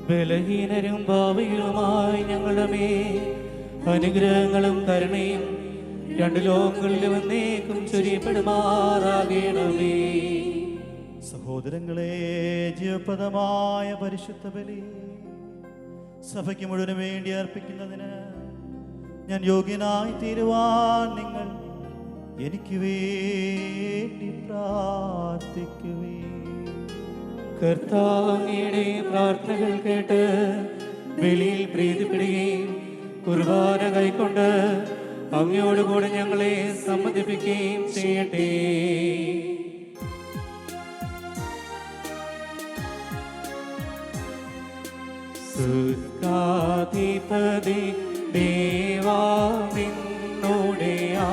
ബലഹീനരും ഭാവികളുമായി ഞങ്ങളുടെ മേൽ അനുഗ്രഹങ്ങളും കരുണയും രണ്ടു ലോകങ്ങളിലും എന്നേക്കും ചൊരിയപ്പെടുമാറാകണമേ. സഹോദരങ്ങളെ, ജീവപ്രദമായ പരിശുദ്ധ ബലി സഭയ്ക്ക് മുഴുവന് വേണ്ടി അർപ്പിക്കുന്നതിന് ഞാൻ യോഗ്യനായി തീരുവാൻ നിങ്ങൾ എനിക്ക് വേണ്ടി പ്രാർത്ഥിക്കുവേ. കർത്താവിന്റെ പ്രാർത്ഥനകൾ കേട്ട് ബലിയിൽ പ്രീതിപ്പെടുകയും കുർബാന കൈക്കൊണ്ട് അങ്ങയോടുകൂടെ ഞങ്ങളെ സമ്മതിപ്പിക്കുകയും ചെയ്യട്ടെ. സുഖാധിപതി ദേവാ നിന്നോടെയാ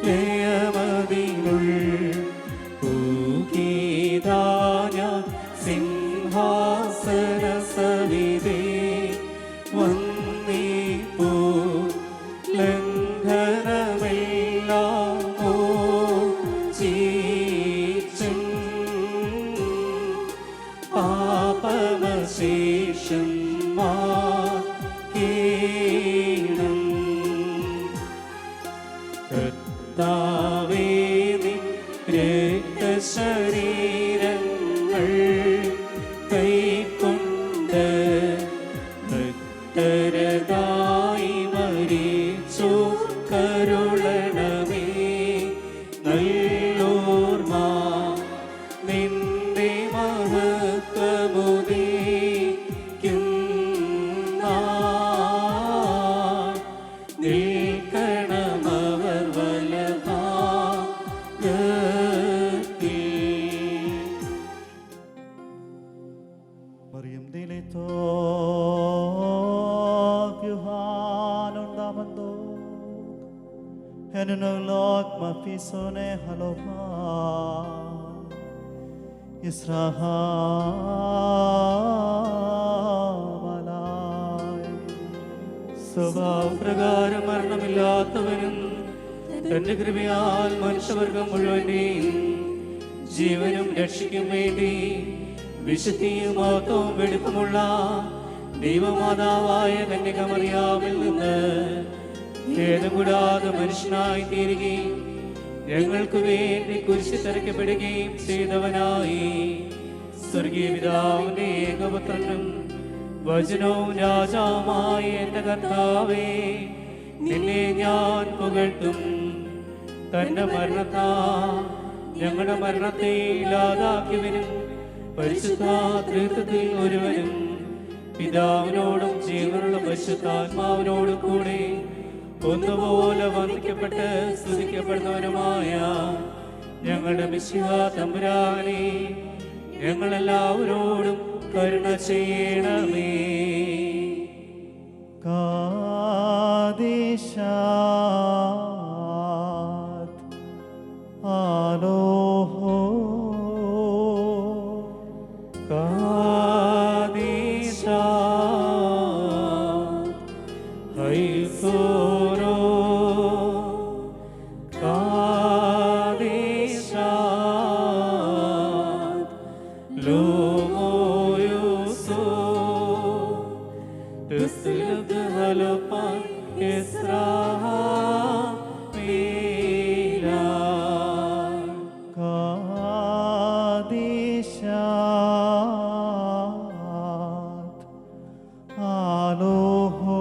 ലയമതിനുൾ പൂഗീതാന സിംഹാസന സവിധേ വന്ദിപ്പൂ ലംഘനമെല്ലാമോ ചീച്ചും പാപമശേഷം മാകീണം. കർത്താവേ നിൻ രക്തശരീരങ്ങൾ കൈക്കൊണ്ട് ഭക്തരതായി മരിച്ചു കരുളണമേ. നല്ലോർമ്മ നിന്റെ മഹത്വമുദീക്കും നിൽക്കണമവർ വലഭാഗത്തിൽ. Mariam dilitog Yohanon damandog Henunolog mafisone haloma Israhamalai. സ്വഭാവപ്രകാരം മരണമില്ലാത്തവനും തന്റെ കൃപയാൽ മനുഷ്യവർഗം മുഴുവന്റെയും ജീവനും രക്ഷയ്ക്കും വേണ്ടി വിശുദ്ധിയും മഹത്വവും വെടുപ്പുമുള്ള ദൈവമാതാവായ കന്യകമറിയാമിൽ നിന്ന് ഖേദം കൂടാതെ മനുഷ്യനായി തീരുകയും ഞങ്ങൾക്ക് വേണ്ടി കുരിശിൽ തറയ്ക്കപ്പെടുകയും ചെയ്തവനായി സ്വർഗീയ പിതാവിന്റെ ഏകപുത്രനും വചനവും രാജാവുമായ എന്റെ കർത്താവേ, നിന്നെ ഞാൻ പുകഴ്ത്തും. തന്റെ മരണത്താ ഞങ്ങളുടെ മരണത്തെ ഇല്ലാതാക്കിയവനും പരിശുദ്ധ ത്രിത്വത്തിൽ ഒരുവനും പിതാവിനോടും ജീവനുള്ള പരിശുദ്ധാത്മാവിനോടും കൂടെ ഒന്നുപോലെ വന്ദിക്കപ്പെട്ട് സ്തുതിക്കപ്പെടുന്നവനുമായ ഞങ്ങളുടെ മിശിഹാ തമ്പുരാനെ, ഞങ്ങളെല്ലാവരോടും കരുണ ചെയ്യണമേ. കാദിശാത് ആലോഹോ കാദിശാത് ഹൈഫോരോ കാദിശാത് ലോമോയുസോ تسلب هلبان إسرائيل കാദിശാത് ആലോഹോ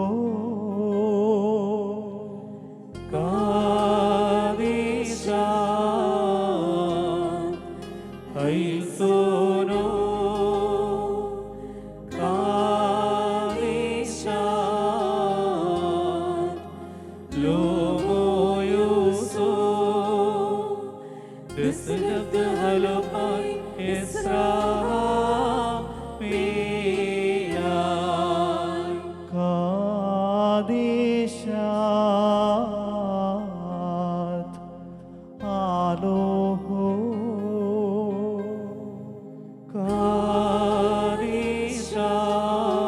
കാദിശാത് ഹൈസോനോ ലോമോയുസോ تسلب هلبان إسرائيل കാദിശാത് ആലോഹോ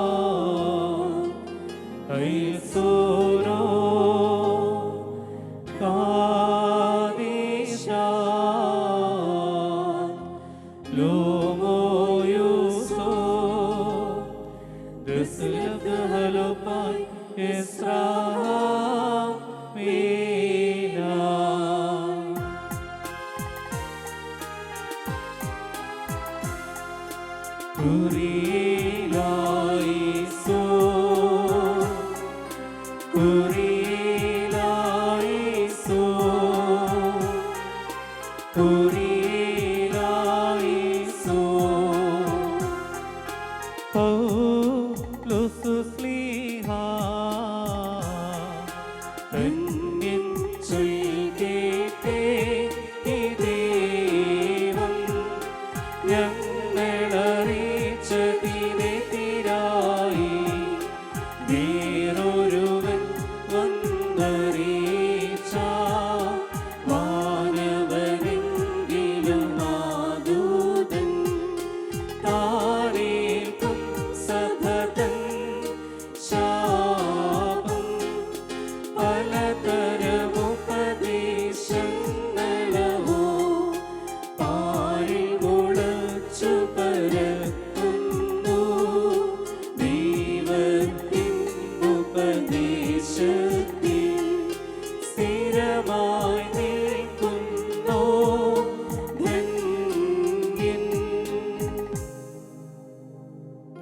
കാദിശാത് ഹൈസോനോ കാദിശാത്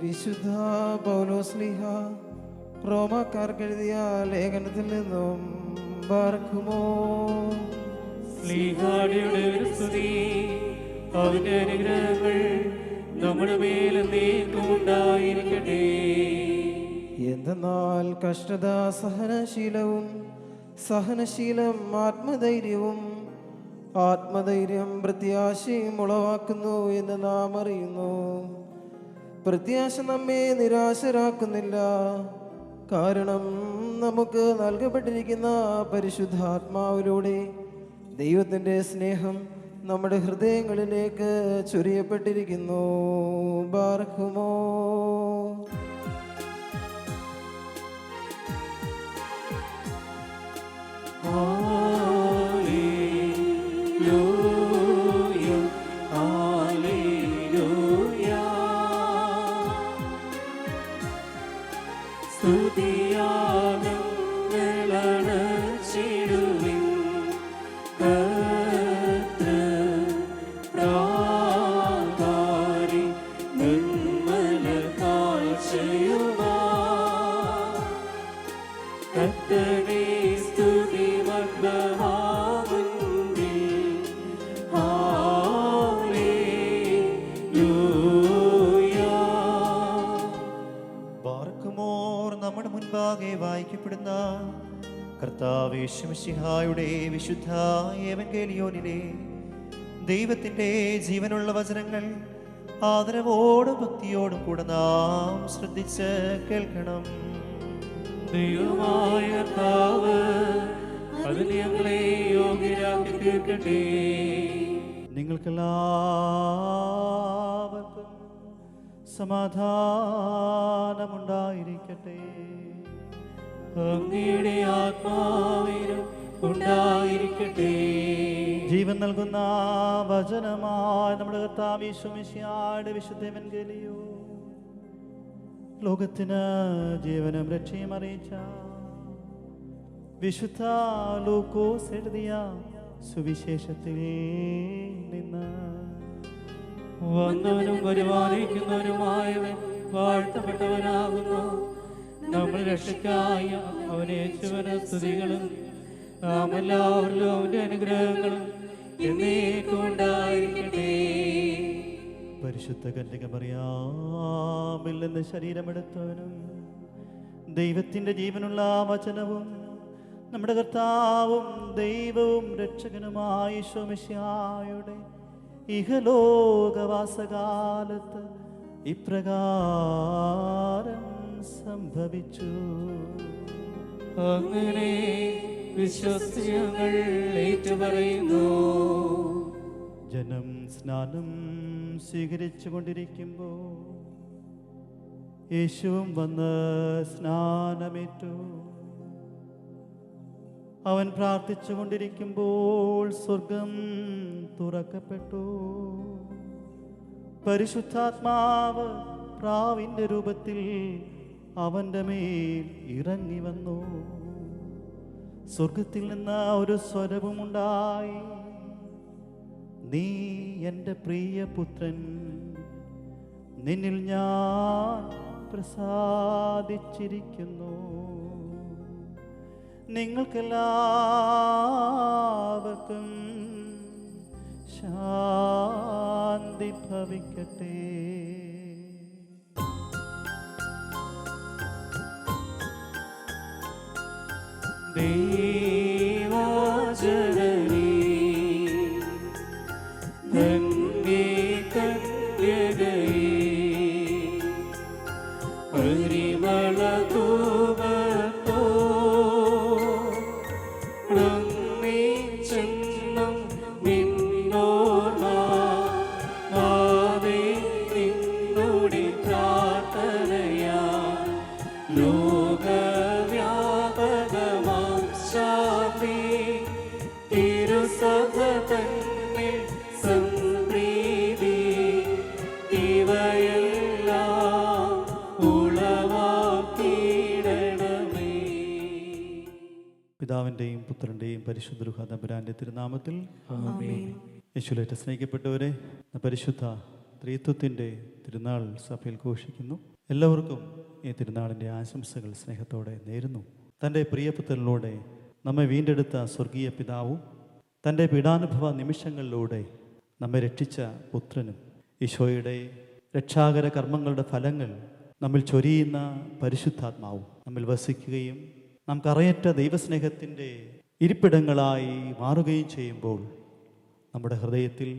വിശുദ്ധ പൗലോസ്ലീഹ റോമാക്കാർക്കെഴുതിയ ലേഖനത്തിൽ നിന്നും പാർക്കുമോ. സ്ലീഹായുടെ സ്തുതി, അവന്റെ അനുഗ്രഹങ്ങൾ നമ്മുടെ മേലെന്നേക്കും ഉണ്ടായിരിക്കട്ടെ. എന്തെന്നാൽ കഷ്ടത സഹനശീലവും, സഹനശീലം ആത്മധൈര്യവും, ആത്മധൈര്യം പ്രത്യാശയും ഉളവാക്കുന്നു എന്ന് നാം അറിയുന്നു. പ്രത്യാശ നമ്മെ നിരാശരാക്കുന്നില്ല, കാരണം നമുക്ക് നൽകപ്പെട്ടിരിക്കുന്ന പരിശുദ്ധാത്മാവിലൂടെ ദൈവത്തിൻ്റെ സ്നേഹം നമ്മുടെ ഹൃദയങ്ങളിലേക്ക് ചൊരിയപ്പെട്ടിരിക്കുന്നു. ബാർക്കുമോ. നമ്മുടെ മുൻപാകെ വായിക്കപ്പെടുന്ന കർത്താവ് യേശുമിശിഹായുടെ വിശുദ്ധ എവൻഗേലിയോനിലെ ദൈവത്തിൻ്റെ ജീവനുള്ള വചനങ്ങൾ ആദരവോടും ഭക്തിയോടും കൂടെ നാം ശ്രദ്ധിച്ച് കേൾക്കണം. ദൈവമായ കർത്താവ് അതിന് ഞങ്ങളെ യോഗ്യരാക്കി തീർക്കട്ടെ. നിങ്ങൾക്കെല്ലാവർക്കും സമാധാനമുണ്ടായിരിക്കട്ടെ. അങ്ങയുടെ ആത്മാവിനും ഉണ്ടായിരിക്കട്ടെ. ജീവൻ നൽകുന്ന വചനമായ നമ്മുടെ കർത്താവ് യേശുമിശിഹായുടെ വിശുദ്ധ എവൻഗേലിയോൻ ലോകത്തിന് ജീവനും രക്ഷയും അറിയിച്ച വിശുദ്ധ ലൂക്കോസ് എഴുതിയ സുവിശേഷത്തിൽ നിന്ന്. വന്നവനും വരുവാനിരിക്കുന്നവനുമായവൻ വാഴ്ത്തപ്പെട്ടവനാകുന്നു. നമ്മൾ രക്ഷയ്ക്കായി അവനെ യേശുവിന് സ്തുതികളും നാം എല്ലാവരിലും അവന്റെ അനുഗ്രഹങ്ങളും എന്നേക്കും ഉണ്ടായിരിക്കട്ടെ. പരിശുദ്ധ കന്യക മറിയാമിൽ നിന്ന് ശരീരമെടുത്തവനും ദൈവത്തിൻ്റെ ജീവനുള്ള വചനവും നമ്മുടെ കർത്താവും ദൈവവും രക്ഷകനുമായ ഈശോ മിശിഹായുടെ ഇഹലോകവാസകാലത്ത് ഇപ്രകാരം സംഭവിച്ചു. അങ്ങനെ വിശ്വസ്യങ്ങൾ ഏറ്റുപറയുന്നു. ജനം സ്നാനം സ്വീകരിച്ചു കൊണ്ടിരിക്കുമ്പോൾ യേശുവും വന്ന് സ്നാനമേറ്റു. അവൻ പ്രാർത്ഥിച്ചു കൊണ്ടിരിക്കുമ്പോൾ സ്വർഗം തുറക്കപ്പെട്ടു. പരിശുദ്ധാത്മാവ് പ്രാവിൻ്റെ രൂപത്തിൽ അവൻ്റെ മേൽ ഇറങ്ങി വന്നു. സ്വർഗത്തിൽ നിന്ന് ഒരു സ്വരവുമുണ്ടായി, നീ എൻ്റെ പ്രിയപുത്രൻ, നിന്നിൽ ഞാൻ പ്രസാദിച്ചിരിക്കുന്നു. നിങ്ങൾക്കെല്ലാവർക്കും ശാന്തി ഭവിക്കട്ടെ. ദേവാജനനീ ധന്യേ കന്യകയേ പരിമളധൂപത്തോ ചെന്നും നിന്നോർമ്മ ആവേ നിന്നുടെ പ്രാർത്ഥനയാ ലോകവ്യാപകമാം ശാന്തി തിരുസഭ തന്നിൽ സംപ്രീതി ഇവയെല്ലാം ഉളവാക്കിയിടണമേ. പിതാവിൻ്റെയും പുത്രൻ്റെയും പരിശുദ്ധ റൂഹ തമ്പുരാൻ്റെ തിരുനാമത്തിൽ യേശുവിലേറ്റ സ്നേഹിക്കപ്പെട്ടവരെ, പരിശുദ്ധ ത്രിത്വത്തിൻ്റെ തിരുനാൾ സഭയിൽ ഘോഷിക്കുന്നു. എല്ലാവർക്കും ഈ തിരുനാളിൻ്റെ ആശംസകൾ സ്നേഹത്തോടെ നേരുന്നു. തൻ്റെ പ്രിയപുത്രനിലൂടെ നമ്മെ വീണ്ടെടുത്ത സ്വർഗീയ പിതാവും തൻ്റെ പീഡാനുഭവ നിമിഷങ്ങളിലൂടെ നമ്മെ രക്ഷിച്ച പുത്രനും ഈശോയുടെ രക്ഷാകര കർമ്മങ്ങളുടെ ഫലങ്ങൾ നമ്മിൽ ചൊരിയുന്ന പരിശുദ്ധാത്മാവും നമ്മിൽ വസിക്കുകയും നാം കറയറ്റ ദൈവസ്നേഹത്തിൻ്റെ ഇരിപ്പിടങ്ങളായി മാറുകയും ചെയ്യുമ്പോൾ നമ്മുടെ ഹൃദയത്തിൽ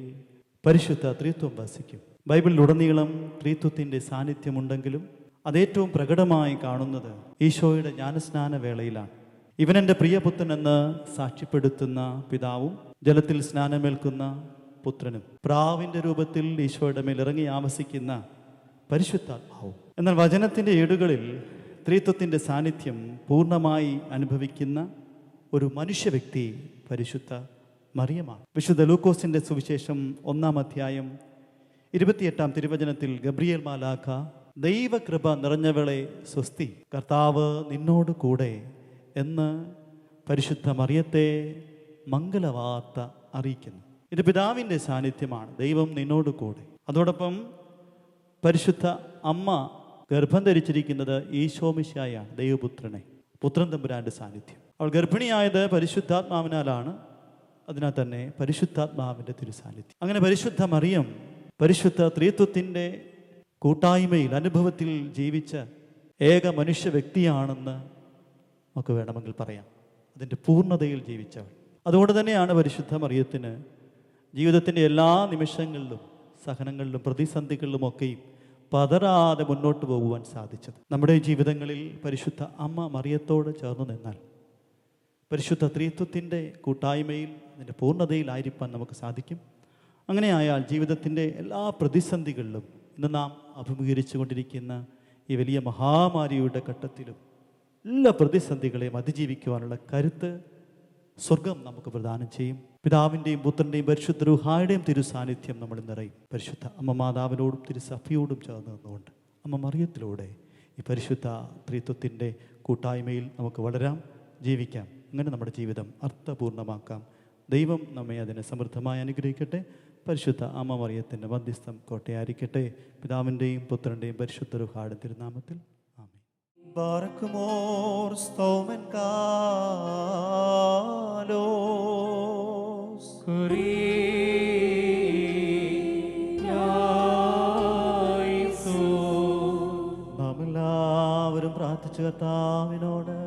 പരിശുദ്ധ ത്രിത്വം വസിക്കും. ബൈബിളിലുടനീളം ത്രിത്വത്തിൻ്റെ സാന്നിധ്യമുണ്ടെങ്കിലും അതേറ്റവും പ്രകടമായി കാണുന്നത് ഈശോയുടെ ജ്ഞാനസ്നാന വേളയിലാണ്. ഇവനെൻ്റെ പ്രിയപുത്രൻ എന്ന് സാക്ഷ്യപ്പെടുത്തുന്ന പിതാവും ജലത്തിൽ സ്നാനമേൽക്കുന്ന പുത്രനും പ്രാവിൻ്റെ രൂപത്തിൽ ഈശോയുടെ മേൽ ഇറങ്ങി ആവസിക്കുന്ന പരിശുദ്ധാത്മാവും. എന്നാൽ വചനത്തിൻ്റെ ഏടുകളിൽ ത്രിത്വത്തിൻ്റെ സാന്നിധ്യം പൂർണ്ണമായി അനുഭവിക്കുന്ന ഒരു മനുഷ്യ വ്യക്തി പരിശുദ്ധ മറിയമാണ്. വിശുദ്ധ ലൂക്കോസിൻ്റെ സുവിശേഷം 1-ാം അധ്യായം 28-ാം തിരുവചനത്തിൽ ഗബ്രിയേൽ മാലാഖ ദൈവകൃപ നിറഞ്ഞവളെ സ്വസ്തി, കർത്താവ് നിന്നോട് കൂടെ എന്ന് പരിശുദ്ധ മറിയത്തെ മംഗളവാർത്ത അറിയിക്കുന്നു. ഇത് പിതാവിൻ്റെ സാന്നിധ്യമാണ്, ദൈവം നിന്നോട് കൂടെ. അതോടൊപ്പം പരിശുദ്ധ അമ്മ ഗർഭം ധരിച്ചിരിക്കുന്നത് ഈശോമിശിഹായാണ്, ദൈവപുത്രനെ, പുത്രൻ തമ്പുരാൻ്റെ സാന്നിധ്യം. അവൾ ഗർഭിണിയായത് പരിശുദ്ധാത്മാവിനാലാണ്, അതിനാൽ തന്നെ പരിശുദ്ധാത്മാവിൻ്റെ തിരുസാന്നിധ്യം. അങ്ങനെ പരിശുദ്ധ മറിയം പരിശുദ്ധ ത്രിത്വത്തിൻ്റെ കൂട്ടായ്മയിൽ അനുഭവത്തിൽ ജീവിച്ച ഏക മനുഷ്യ വ്യക്തിയാണെന്ന് നമുക്ക് വേണമെങ്കിൽ പറയാം. അതിൻ്റെ പൂർണ്ണതയിൽ ജീവിച്ചവൾ. അതുകൊണ്ട് തന്നെയാണ് പരിശുദ്ധ മറിയത്തിന് ജീവിതത്തിൻ്റെ എല്ലാ നിമിഷങ്ങളിലും സഹനങ്ങളിലും പ്രതിസന്ധികളിലുമൊക്കെയും പതറാതെ മുന്നോട്ട് പോകുവാൻ സാധിച്ചത്. നമ്മുടെ ജീവിതങ്ങളിൽ പരിശുദ്ധ അമ്മ മറിയത്തോട് ചേർന്ന് നിന്നാൽ പരിശുദ്ധ ത്രിത്വത്തിൻ്റെ കൂട്ടായ്മയിൽ അതിൻ്റെ പൂർണ്ണതയിലായിരിക്കാൻ നമുക്ക് സാധിക്കും. അങ്ങനെയായാൽ ജീവിതത്തിൻ്റെ എല്ലാ പ്രതിസന്ധികളിലും ഇന്ന് നാം അഭിമുഖീകരിച്ചു കൊണ്ടിരിക്കുന്ന ഈ വലിയ മഹാമാരിയുടെ ഘട്ടത്തിലും എല്ലാ പ്രതിസന്ധികളെയും അതിജീവിക്കുവാനുള്ള കരുത്ത് സ്വർഗം നമുക്ക് പ്രദാനം ചെയ്യും. പിതാവിൻ്റെയും പുത്രൻ്റെയും പരിശുദ്ധ റൂഹായുടെയും തിരുസാന്നിധ്യം നമ്മൾ നിറയും. പരിശുദ്ധ അമ്മ മാതാവിനോടും തിരുസഭയോടും ചേർന്ന് നിന്നുകൊണ്ട് അമ്മ മറിയത്തിലൂടെ ഈ പരിശുദ്ധ ത്രിത്വത്തിൻ്റെ കൂട്ടായ്മയിൽ നമുക്ക് വളരാം, ജീവിക്കാം. അങ്ങനെ നമ്മുടെ ജീവിതം അർത്ഥപൂർണ്ണമാക്കാം. ദൈവം നമ്മെ അതിനെ സമൃദ്ധമായി അനുഗ്രഹിക്കട്ടെ. പരിശുദ്ധ അമ്മ മറിയത്തിൻ്റെ മധ്യസ്ഥം കോട്ടയായിരിക്കട്ടെ. പിതാവിൻ്റെയും പുത്രൻ്റെയും പരിശുദ്ധ റൂഹായുടെയും തിരുനാമത്തിൽ ആമേൻ. ബാറക്കുമോർ സ്തോമൻ കാലോസ് നാം എല്ലാവരും പ്രാർത്ഥിച്ചു കർത്താവിനോട്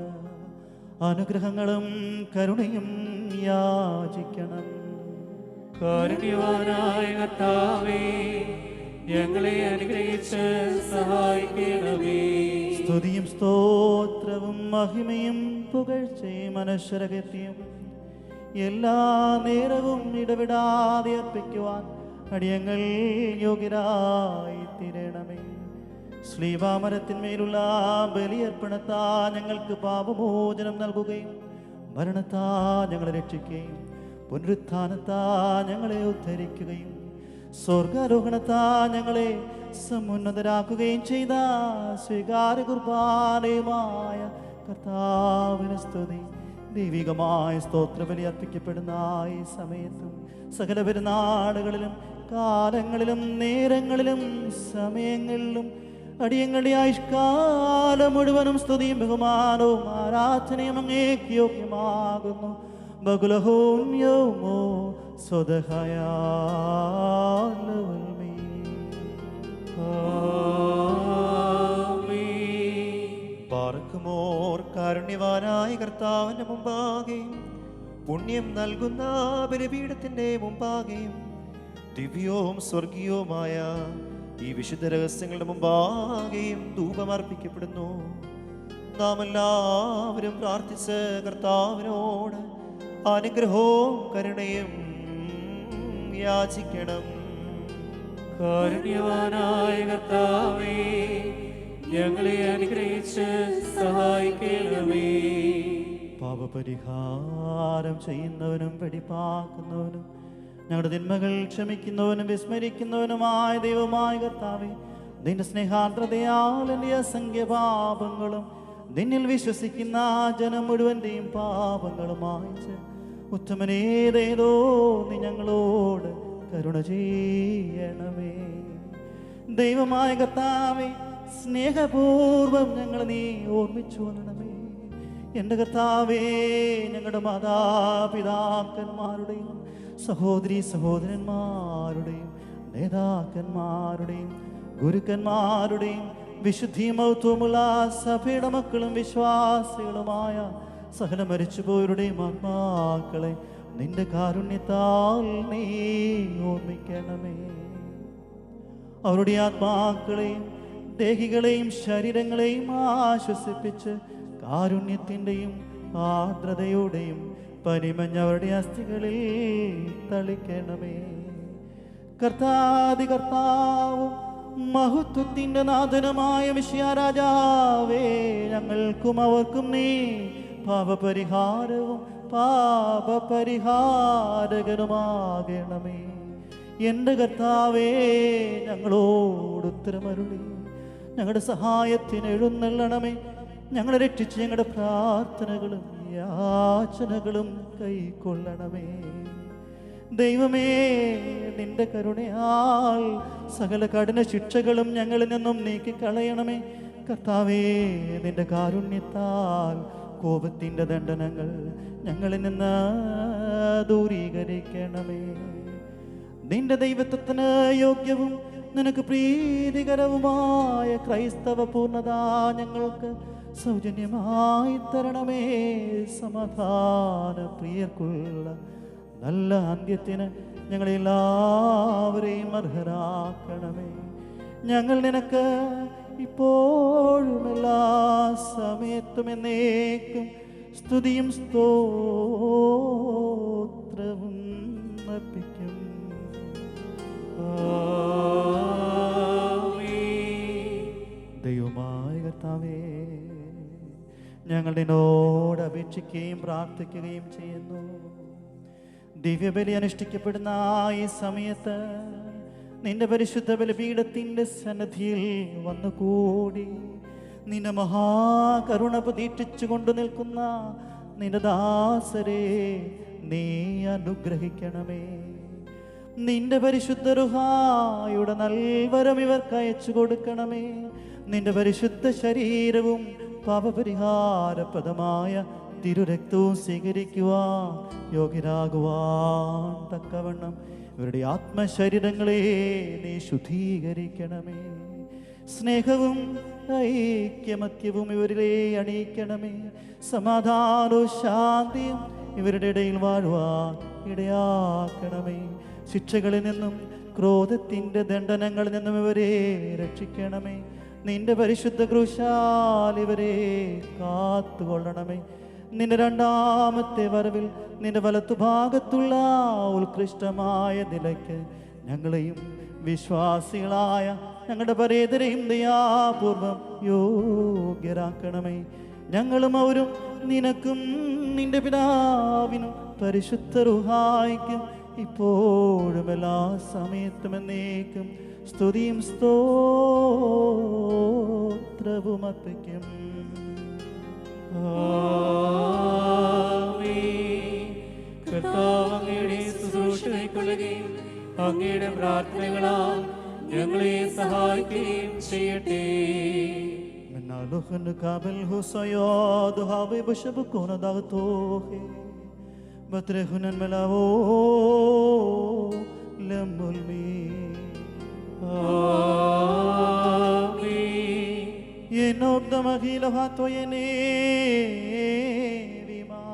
അനുഗ്രഹങ്ങളും കരുണയും യാചിക്കണം. കാരുണ്യവാനായ കർത്താവേ, ഞങ്ങളെ അനുഗ്രഹിച്ച് സഹായിക്കണമേ. സ്തുതിയും സ്തോത്രവും മഹിമയും പുകഴ്ചയും അനശ്വരഗതിയും എല്ലാ നേരവും ഇടവിടാതെ അർപ്പിക്കുവാൻ അടിയങ്ങൾ യോഗ്യരായി തീരണമേ. ശ്ലീവാമരത്തിന്മേലുള്ള ബലിയർപ്പണത്താ ഞങ്ങൾക്ക് പാപമോചനം നൽകുകയും മരണത്താ ഞങ്ങളെ രക്ഷിക്കുകയും പുനരുത്ഥാനത്താ ഞങ്ങളെ ഉദ്ധരിക്കുകയും സ്വർഗാരോഹണത്താ ഞങ്ങളെ സമുന്നതരാക്കുകയും ചെയ്ത സ്വീകാര്യ കുർബാനയുമായ കർത്താവിന് സ്തുതി. ദൈവികമായ സ്തോത്രബലി അർപ്പിക്കപ്പെടുന്ന ഈ സമയത്തും സകല പെരുന്നാളുകളിലും കാലങ്ങളിലും നേരങ്ങളിലും സമയങ്ങളിലും അടിയങ്ങളുടെ ആയുഷ്കാലം മുഴുവനും സ്തുതിയും ബഹുമാനവും ആരാധനയും അങ്ങേക്ക് യോഗ്യമാകുന്നു. ബഹുലഹോം യൗമോ സ്വദഹയാലവൽമീ. പാർക്കുമോർ കാരുണ്യവാനായ കർത്താവിന്റെ മുമ്പാകെയും പുണ്യം നൽകുന്ന ബലിപീഠത്തിന്റെ മുമ്പാകെയും ദിവ്യവും സ്വർഗീയവുമായ ഈ വിശുദ്ധ രഹസ്യങ്ങളുടെ മുമ്പാകെയും ധൂപമർപ്പിക്കപ്പെടുന്നു. നാം എല്ലാവരും പ്രാർത്ഥിച്ച് കർത്താവിനോട് അനുഗ്രഹവും കരുണയും യാചിക്കണം. കാരുണ്യവാനായ കർത്താവേ, ഞങ്ങളെ അനുഗ്രഹിച്ച് സഹായിക്കണമേ. പാപപരിഹാരം ചെയ്യുന്നവനും വെടിപ്പാക്കുന്നവനും ഞങ്ങളുടെ തിന്മകൾ ക്ഷമിക്കുന്നവനും വിസ്മരിക്കുന്നവനുമായ ദൈവമായ കർത്താവേ, നിന്റെ സ്നേഹാർദ്രതയാൽ എൻ്റെ അസംഖ്യ പാപങ്ങളും നിന്നിൽ വിശ്വസിക്കുന്ന ജനം മുഴുവൻ്റെയും പാപങ്ങളും മായ്ച്ച് ഉത്തമനേതേതോ നീ ഞങ്ങളോട് കരുണ ചെയ്യണമേ. ദൈവമായ കർത്താവേ, സ്നേഹപൂർവം ഞങ്ങൾ നീ ഓർമ്മിച്ചു വരണമേ. എൻ്റെ കർത്താവേ, ഞങ്ങളുടെ മാതാപിതാക്കന്മാരുടെയും സഹോദരീ സഹോദരന്മാരുടെയും നേതാക്കന്മാരുടെയും ഗുരുക്കന്മാരുടെയും വിശുദ്ധി മഹത്വമുള്ള സഭയുടെ മക്കളും വിശ്വാസികളുമായ സകല മരിച്ചുപോയവരുടെയും ആത്മാക്കളെ നിന്റെ കാരുണ്യത്താൽ നീ ഓർമ്മിക്കണമേ. അവരുടെ ആത്മാക്കളെയും ദേഹികളെയും ശരീരങ്ങളെയും ആശ്വസിപ്പിച്ച് കാരുണ്യത്തിൻ്റെയും ആർദ്രതയുടെയും പരിമഞ്ഞവരുടെ അസ്ഥികളിൽ തളിക്കണമേ. കർത്താദി കർത്താവും മഹത്വത്തിൻ്റെ നാഥനുമായ മിശിഹാ രാജാവേ, ഞങ്ങൾക്കും അവർക്കും നീ പാപപരിഹാരവും പാപപരിഹാരകനുമാകണമേ. എൻ്റെ കർത്താവേ, ഞങ്ങളോട് ഉത്തരമരുളി ഞങ്ങളുടെ സഹായത്തിന് എഴുന്നള്ളണമേ. ഞങ്ങളെ രക്ഷിച്ച് ഞങ്ങളുടെ പ്രാർത്ഥനകളും യാചനകളും കൈക്കൊള്ളണമേ. ദൈവമേ, നിന്റെ കരുണയാൽ സകല കഠിന ശിക്ഷകളും ഞങ്ങളിൽ നിന്നും നീക്കിക്കളയണമേ. കർത്താവേ, നിന്റെ കാരുണ്യത്താൽ കോപത്തിൻ്റെ ദണ്ഡനങ്ങൾ ഞങ്ങളിൽ നിന്ന് ദൂരീകരിക്കണമേ. നിന്റെ ദൈവത്വത്തിന് യോഗ്യവും നിനക്ക് പ്രീതികരവുമായ ക്രൈസ്തവ പൂർണ്ണത ഞങ്ങൾക്ക് സൗജന്യമായി തരണമേ. സമാധാന പ്രിയർക്കുള്ള നല്ല അന്ത്യത്തിന് ഞങ്ങളെല്ലാവരെയും അർഹരാക്കണമേ. ഞങ്ങൾ നിനക്ക് ഇപ്പോഴും എല്ലാ സമയത്തും എന്നേക്കും സ്തുതിയും സ്തോത്രവും അർപ്പിക്കും. ദൈവമായ കർത്താവേ, ഞങ്ങൾ നിന്നോട് അപേക്ഷിക്കുകയും പ്രാർത്ഥിക്കുകയും ചെയ്യുന്നു. ദിവ്യബലി അനുഷ്ഠിക്കപ്പെടുന്ന ഈ സമയത്ത് നിന്റെ പരിശുദ്ധ ബലിപീഠത്തിൻ്റെ സന്നിധിയിൽ വന്നുകൂടി നിന്റെ മഹാകരുണ പ്രതീക്ഷിച്ചു കൊണ്ടു നിൽക്കുന്ന നിന്റെ ദാസരെ നീ അനുഗ്രഹിക്കണമേ. നിന്റെ പരിശുദ്ധ റുഹായുടെ നൽവരം ഇവർക്ക് അയച്ചു കൊടുക്കണമേ. നിന്റെ പരിശുദ്ധ ശരീരവും പാപപരിഹാരപ്രദമായ തിരുരക്തവും സ്വീകരിക്കുവാൻ യോഗ്യരാകുവാൻ തക്കവണ്ണം ഇവരുടെ ആത്മശരീരങ്ങളെ നീ ശുദ്ധീകരിക്കണമേ. സ്നേഹവും ഐക്യമത്യവും ഇവരിലെ അണിയിക്കണമേ. സമാധാനവും ശാന്തിയും ഇവരുടെ ഇടയിൽ വാഴുവാൻ ഇടയാക്കണമേ. ശിക്ഷകളിൽ നിന്നും ക്രോധത്തിൻ്റെ ദണ്ഡനങ്ങളിൽ നിന്നും ഇവരെ രക്ഷിക്കണമേ. നിന്റെ പരിശുദ്ധ ക്രൂശാൽ ഇവരെ കാത്തുകൊള്ളണമേ. നിന്റെ രണ്ടാമത്തെ വരവിൽ നിന്റെ വലത്തുഭാഗത്തുള്ള ഉത്കൃഷ്ടമായ നിലയ്ക്ക് ഞങ്ങളെയും വിശ്വാസികളായ ഞങ്ങളുടെ പരേതരെയും ദയാപൂർവം യോഗ്യരാക്കണമേ. ഞങ്ങളും അവരും നിനക്കും നിന്റെ പിതാവിനും പരിശുദ്ധ റുഹായിക്കും ഇപ്പോഴും എല്ലാ സമയത്തും എന്നേക്കും സ്തുതിയും സ്തോത്രവും അർപ്പിക്കും. കർത്താവ് അങ്ങയുടെ ശുശ്രൂഷ കൈക്കൊള്ളുകയും അങ്ങയുടെ പ്രാർത്ഥനകളാൽ ഞങ്ങളെ സഹായിക്കുകയും ചെയ്യട്ടെ. منالوخن قابل هو صياد هاوي بشبكون ضغطوه بطرخن الملاو لملمي ആമേൻ. ينوب دمغي لفاتو يني بما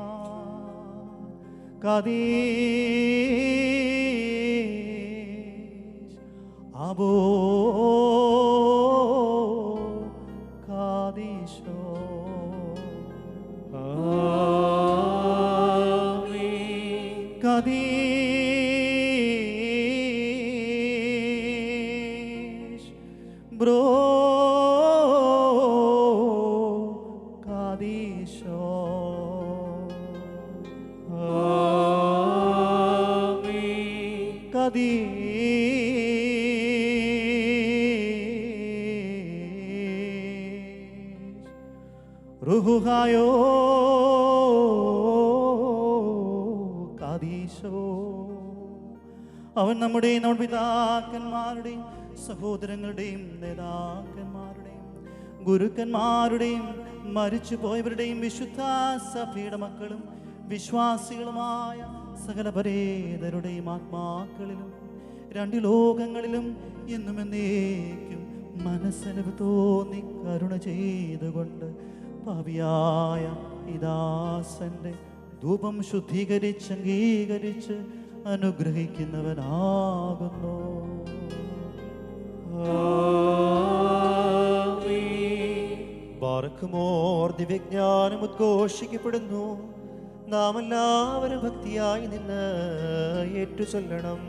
قديش أبو Kadesh bro Kadisho ആമേൻ. Kadesh Ruhu Hayo അവൻ നമ്മുടെയും നമ്മുടെ പിതാക്കന്മാരുടെയും സഹോദരങ്ങളുടെയും നേതാക്കന്മാരുടെയും ഗുരുക്കന്മാരുടെയും മരിച്ചുപോയവരുടെയും വിശുദ്ധ സഭയുടെ മക്കളും വിശ്വാസികളുമായ സകല പരേതരുടെയും ആത്മാക്കളിലും രണ്ട് ലോകങ്ങളിലും എന്നും എന്നേക്കും മനസ്സലിവ് തോന്നി കരുണ ചെയ്തുകൊണ്ട് പാപിയായ ഈ ദാസന്റെ ധൂപം ശുദ്ധീകരിച്ച് അംഗീകരിച്ച് അനുഗ്രഹിക്കുന്നവനാകുന്നു. ബാറക്കുമോർ ദിവ്യജ്ഞാനം ഉദ്ഘോഷിക്കപ്പെടുന്നു. നാം എല്ലാവരും ഭക്തിയായി നിന്ന് ഏറ്റുചൊല്ലണം.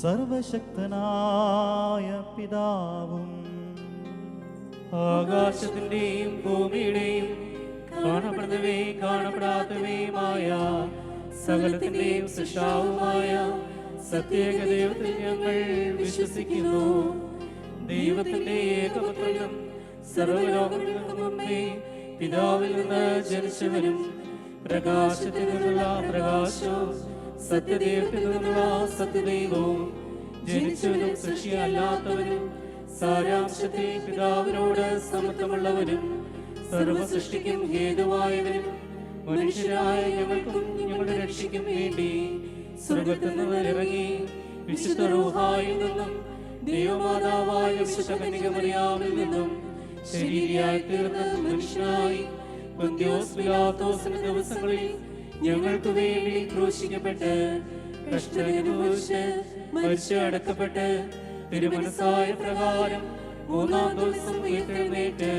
സർവശക്തനായ പിതാവും ആകാശത്തിന്റെയും ഭൂമിയുടെയും കാണപ്പെടുന്നവയും കാണപ്പെടാത്തവയുമായ സകലത്തിന്റെയും സൃഷ്ടാവുമായ സത്യേക ദൈവത്തിൽ ഞങ്ങൾ വിശ്വസിക്കുന്നു. ദൈവത്തിന്റെ ഏകപുത്രനും സർവ്വലോകങ്ങൾക്കും മുമ്പേ പിതാവിൽ നിന്ന് ജനിച്ചവനും പ്രകാശത്തിൽ നിന്നുള്ള പ്രകാശവും സത്യദൈവത്തിൽ നിന്നുള്ള സത്യദൈവവും ജനിച്ചവനും സൃഷ്ടിയല്ലാത്തവനും സാരാംശത്തിൽ പിതാവിനോട് സമത്വമുള്ളവനും സർവസൃഷ്ടിക്കും ഹേതുവായവനും മനുഷ്യരായ ഞങ്ങൾക്കും ഞങ്ങളുടെ രക്ഷയ്ക്കും വേണ്ടി സ്വർഗ്ഗത്തിൽ നിന്ന് ഇറങ്ങി വിശുദ്ധ റൂഹായിൽ നിന്നും ദൈവമാതാവായ വിശുദ്ധ കന്യക മറിയാമിൽ നിന്നും ശരീരിയായി തീർന്ന മനുഷ്യനായി പൊന്തിയോസ് പിലാത്തോസിന്റെ ദിവസങ്ങളിൽ ഞങ്ങൾക്ക് വേണ്ടി ക്രൂശിക്കപ്പെട്ട് കഷ്ടമനുഭവിച്ച് മരിച്ച് അടക്കപ്പെട്ട് തിരുമനസ്സായ പ്രകാരം മൂന്നാം ദിവസം ഉയർത്തെഴുന്നേറ്റ്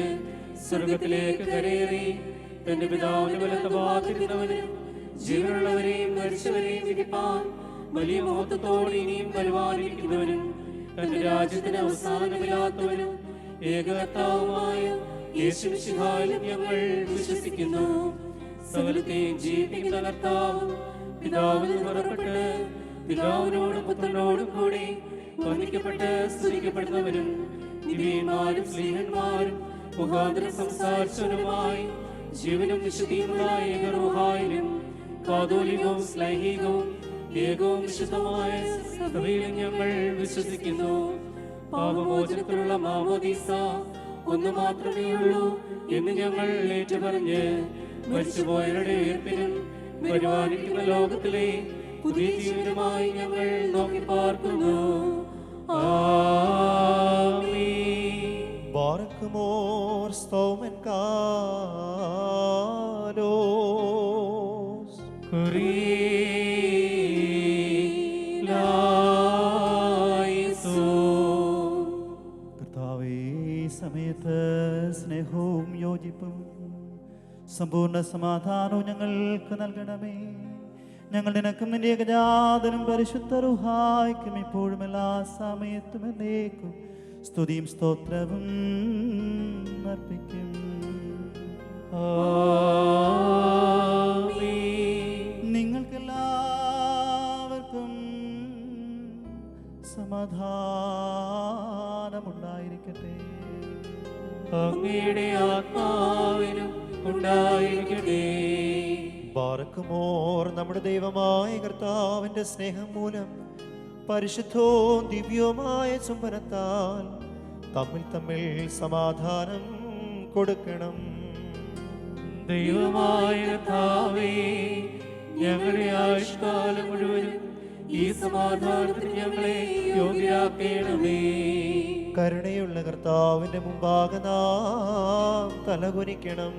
സ്വർഗത്തിലേക്ക് കരയേറി തന്റെ പിതാവിന്റെ വലത്ത് ഭാഗത്തിരുന്നവനും ജീവനുള്ളവരെയും മരിച്ചവരെയും വിധിപ്പാൻ വലിയ മഹത്വത്തോടെ ഇനിയും വരുവാനിരിക്കുന്നവനും തന്റെ രാജ്യത്തിന് അവസാനമില്ലാത്തവനും ഏകകർത്താവുമായ യേശുമിശിഹായിലും ഞങ്ങൾ വിശ്വസിക്കുന്നു. സകലത്തെയും ജീവിപ്പിക്കുന്ന കർത്താവും പിതാവിൽ നിന്ന് പുറപ്പെട്ട് പിതാവിനോടും പുത്രനോടും കൂടി വന്ദിക്കപ്പെട്ട് സ്തുതിക്കപ്പെടുന്നവരും ദിവ്യന്മാരും സ്ലീഹന്മാരും മുഖാന്തരം സംസാരിച്ചവനുമായി ജീവനും വിശുദ്ധിയുമുള്ള ഏകറൂഹായിലും കാതോലികവും സ്ലൈഹികവും ഏകവും വിശുദ്ധമായ സഭയിലും ഞങ്ങൾ വിശ്വസിക്കുന്നു. പാപമോചനത്തിലുള്ള മാമോദീസ ഒന്നു മാത്രമേ ഉള്ളൂ എന്ന് ഞങ്ങൾ ഏറ്റുപറഞ്ഞ് മരിച്ചുപോയവരുടെ ഉയർപ്പിനും വരുവാനിരിക്കുന്ന ലോകത്തിലെ പുതിയ ജീവിതമായി ഞങ്ങൾ നോക്കി പാർക്കുന്നു. ബാറക്കുമോർ സ്തോമൻ കാലോസ് കർത്താവേ, ഈ സമയത്ത് സ്നേഹവും യോജിപ്പും സമ്പൂർണ്ണ സമാധാനവും ഞങ്ങൾക്ക് നൽകണമേ. ഞങ്ങൾ നിനക്കും നിന്റെ ഏകജാതനും പരിശുദ്ധ റൂഹായ്ക്കും ഇപ്പോഴും എല്ലാ സമയത്തും എന്നേക്കും സ്തുതിയും സ്തോത്രവും അർപ്പിക്കും. നിങ്ങൾക്കെല്ലാവർക്കും ഉണ്ടായിരിക്കട്ടെ. ബാറക്കുമോർ നമ്മുടെ ദൈവമായ കർത്താവിന്റെ സ്നേഹം മൂലം പരിശുദ്ധവും ദിവ്യവുമായ ചുംബനത്താൽ തമ്മിൽ തമ്മിൽ സമാധാനം കൊടുക്കണം. ദൈവമായ കർത്താവേ, ഞങ്ങളുടെ ആയുഷ്കാലം മുഴുവനും ഈ സമാധാനത്തിന് ഞങ്ങളെ യോഗ്യരാക്കണമേ. കരുണയുള്ള കർത്താവിന്റെ മുമ്പാകെ നാം തലകുനിക്കണം.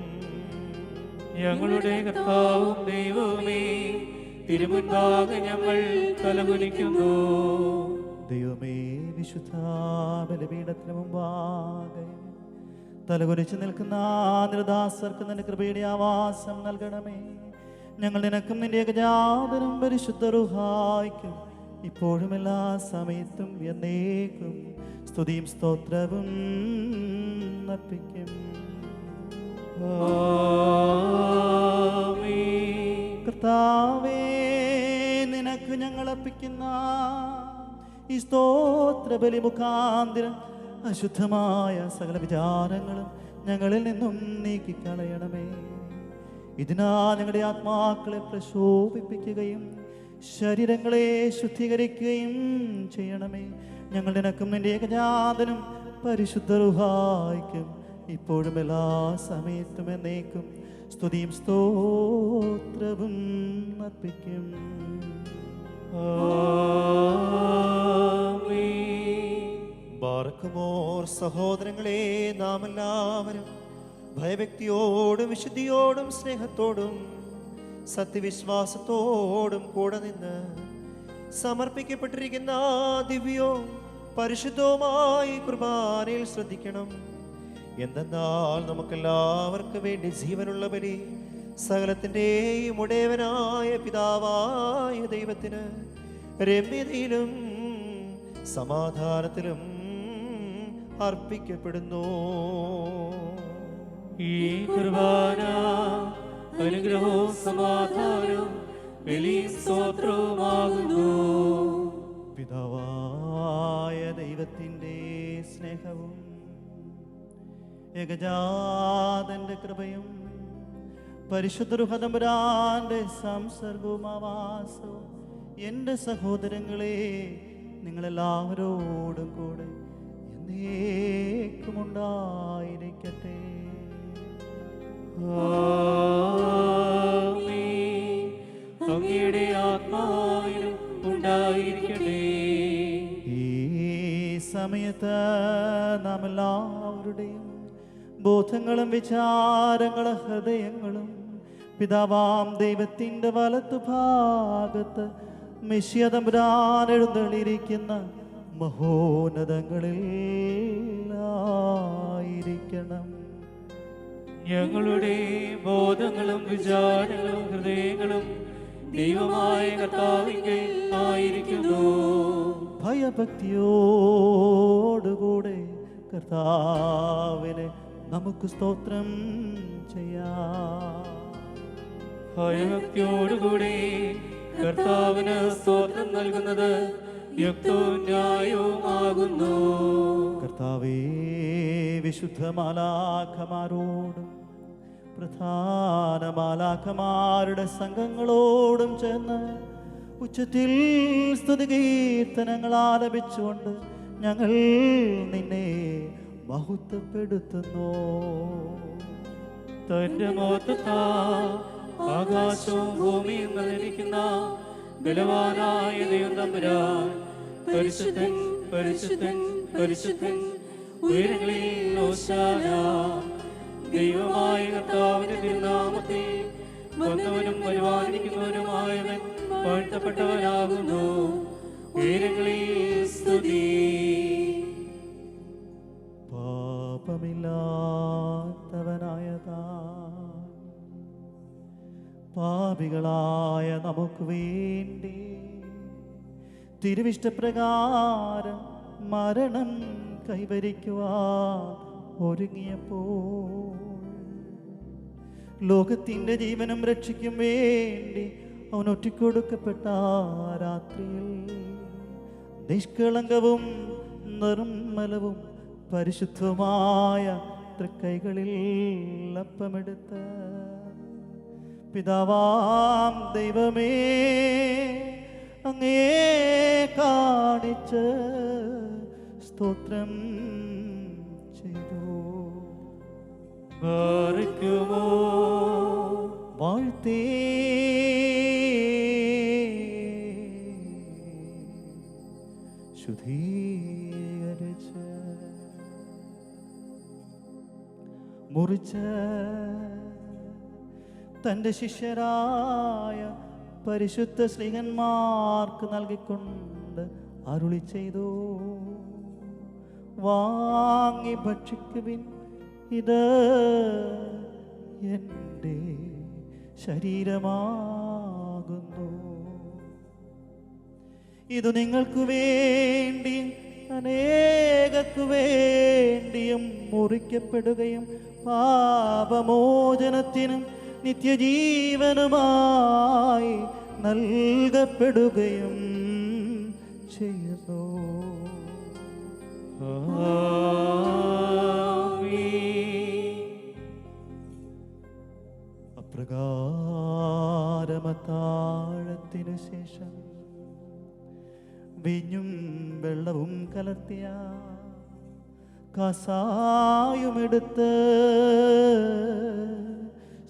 ഞങ്ങളുടെ കർത്താവും ദൈവവുമേ, തിരുമുൻപാകെ ഞങ്ങൾ തലകുനിക്കുന്നു. ദൈവമേ, വിശുദ്ധ ബലിപീഠത്തിന് മുമ്പാകെ തലകുനിച്ച് നിൽക്കുന്ന നിർദാസർക്ക് നിന്റെ കൃപയുടെ ആവാസം നൽകണമേ. ഞങ്ങൾ നിനക്കും നിന്റെ ഏകജാതനും പരിശുദ്ധ റൂഹായ്ക്കും ഇപ്പോഴും എല്ലാ സമയത്തും എന്നേക്കും സ്തുതിയും സ്തോത്രവും അർപ്പിക്കും. കർത്താവേ, നിനക്ക് ഞങ്ങൾ അർപ്പിക്കുന്ന ഈ സ്തോത്ര ബലി മുഖാന്തരം അശുദ്ധമായ സകല വിചാരങ്ങളും ഞങ്ങളിൽ നിന്നും നീക്കിക്കളയണമേ. ഇതിനാ ഞങ്ങളുടെ ആത്മാക്കളെ പ്രശോഭിപ്പിക്കുകയും ശരീരങ്ങളെ ശുദ്ധീകരിക്കുകയും ചെയ്യണമേ. ഞങ്ങൾ നിനക്കും നിന്റെ ഏകജാതനും പരിശുദ്ധ റൂഹായ്ക്കും ഇപ്പോഴും എല്ലാ സമയത്തും എന്നേക്കും സ്തുതിയും സ്തോത്രവും അർപ്പിക്കും. ബാറക്കുമോർ സഹോദരങ്ങളെ, നാം എല്ലാവരും ഭയഭക്തിയോടും വിശുദ്ധിയോടും സ്നേഹത്തോടും സത്യവിശ്വാസത്തോടും കൂടെ നിന്ന് സമർപ്പിക്കപ്പെട്ടിരിക്കുന്ന ദിവ്യവും പരിശുദ്ധവുമായി കുർബാനയിൽ ശ്രദ്ധിക്കണം. എന്തെന്നാൽ നമുക്കെല്ലാവർക്കും വേണ്ടി ജീവനുള്ള ബലി സകലത്തിൻ്റെയും ഉടയവനായ പിതാവായ ദൈവത്തിന് രമ്യതയിലും സമാധാനത്തിലും അർപ്പിക്കപ്പെടുന്നു. ഈ കുർബാന അനുഗ്രഹവും സമാധാനവും വലിയ സ്തോത്രവുമാകുന്നു. പിതാവായ ദൈവത്തിൻ്റെ സ്നേഹവും ഏകജാതന്റെ കൃപയും പരിശുദ്ധ തമ്പുരാന്റെ സംസർഗവും ആവാസവും എൻ്റെ സഹോദരങ്ങളെ നിങ്ങളെല്ലാവരോടും കൂടെ എന്നേക്കും ഉണ്ടായിരിക്കട്ടെ. അങ്ങയുടെ ആത്മാവിലും ഉണ്ടായിരിക്കട്ടെ. ഈ സമയത്ത് നാം എല്ലാവരുടെയും ബോധങ്ങളും വിചാരങ്ങളും ഹൃദയങ്ങളും പിതാവാം ദൈവത്തിൻ്റെ വലത്തുഭാഗത്ത് മെശിയ തമ്പുരാൻ എഴുന്നള്ളിയിരിക്കുന്ന മഹോന്നതങ്ങളിൽ ആയിരിക്കണം. ഞങ്ങളുടെ ബോധങ്ങളും വിചാരങ്ങളും ഹൃദയങ്ങളും ദൈവമായ കർത്താവിങ്കൽ ആയിരിക്കുന്നു. ഭയഭക്തിയോടുകൂടെ കർത്താവിനെ നമുക്ക് സ്തോത്രം ചെയ്യാം. ഭയഭക്തിയോടുകൂടി കർത്താവിന് സ്തോത്രം നൽകുന്നത് യുക്തവും ന്യായവുമാകുന്നു. കർത്താവേ, വിശുദ്ധ മാലാഖമാരോടും പ്രധാന മാലാഖമാരുടെ സംഘങ്ങളോടും ചേർന്ന് ഉച്ചത്തിൽ സ്തുതികീർത്തനങ്ങൾ ആലപിച്ചുകൊണ്ട് ഞങ്ങൾ നിന്നെ മഹത്വപ്പെടുത്തുന്നു. തന്റെ മഹത്വത്താൽ ആകാശവും ഭൂമിയും നിറഞ്ഞിരിക്കുന്ന ബലവാനായ ദൈവം തമ്പുരാൻ പരിശുദ്ധൻ പരിശുദ്ധൻ പരിശുദ്ധൻ, ഉയരങ്ങളിൽ ഹോശാന. ദൈവമായ കർത്താവിന്റെ തിരുനാമത്തിൽ വന്നവനും വരുവാനിരിക്കുന്നവനുമായവൻ വാഴ്ത്തപ്പെട്ടവനാകുന്നു. ഉയരങ്ങളിൽ സ്തുതി. പാപമില്ലാത്തവനായ പാപികളായ നമുക്ക് വേണ്ടി തിരുവിഷ്ടപ്രകാരം മരണം കൈവരിക്കുവാൻ ഒരുങ്ങിയപ്പോൾ ലോകത്തിൻ്റെ ജീവനും രക്ഷയ്ക്കും വേണ്ടി അവൻ ഒറ്റിക്കൊടുക്കപ്പെട്ട രാത്രിയിൽ നിഷ്കളങ്കവും നിർമ്മലവും പരിശുദ്ധവുമായ തൃക്കൈകളിൽ അപ്പമെടുത്ത് പിതാവാം ദൈവമേ, അങ്ങേ കാണിച്ച് സ്തോത്രം ചെയ്തു. ബാധിക്കുമോ വാഴ്ത്തേ ശുദ്ധീകരിച്ച് മുറിച്ച് തൻ്റെ ശിഷ്യരായ പരിശുദ്ധ ശ്രീഹന്മാർക്ക് നൽകിക്കൊണ്ട് അരുളി ചെയ്തു. വാങ്ങി ഭക്ഷിക്കുവിൻ, ഇത് എൻ്റെ ശരീരമാകുന്നു. ഇത് നിങ്ങൾക്ക് വേണ്ടിയും അനേകർക്കു വേണ്ടിയും മുറിക്കപ്പെടുകയും പാപമോചനത്തിനും നിത്യജീവനുമായി നൽകപ്പെടുകയും ചെയ്യുന്നു. അപ്രകാരമത്താഴത്തിനു ശേഷം വീഞ്ഞും വെള്ളവും കലർത്തിയ കസായുമെടുത്ത്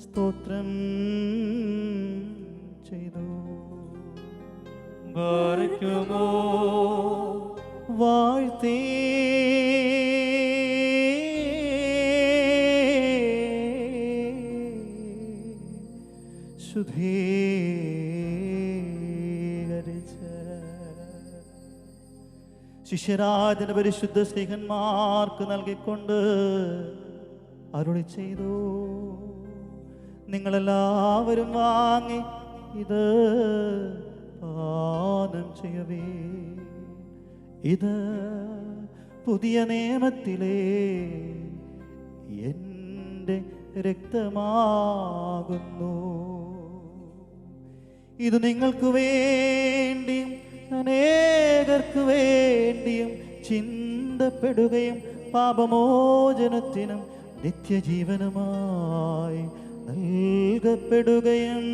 സ്തോത്രം ചെയ്തു. ബാധിക്കുമോ വാഴ്ത്തേ ശുദ്ധീകരിച്ച് ശിഷ്യരാജന പരിശുദ്ധ സ്നേഹന്മാർക്ക് നൽകിക്കൊണ്ട് അരുളി ചെയ്തു. നിങ്ങളെല്ലാവരും വാങ്ങി ഇത് പാനം ചെയ്യവേ. ഇത് പുതിയ നിയമത്തിലെ എൻ്റെ രക്തമാകുന്നു. ഇത് നിങ്ങൾക്ക് വേണ്ടിയും അനേകർക്ക് വേണ്ടിയും ചിന്തപ്പെടുകയും പാപമോചനത്തിനും നിത്യജീവനുമായി നൽകപ്പെടുകയും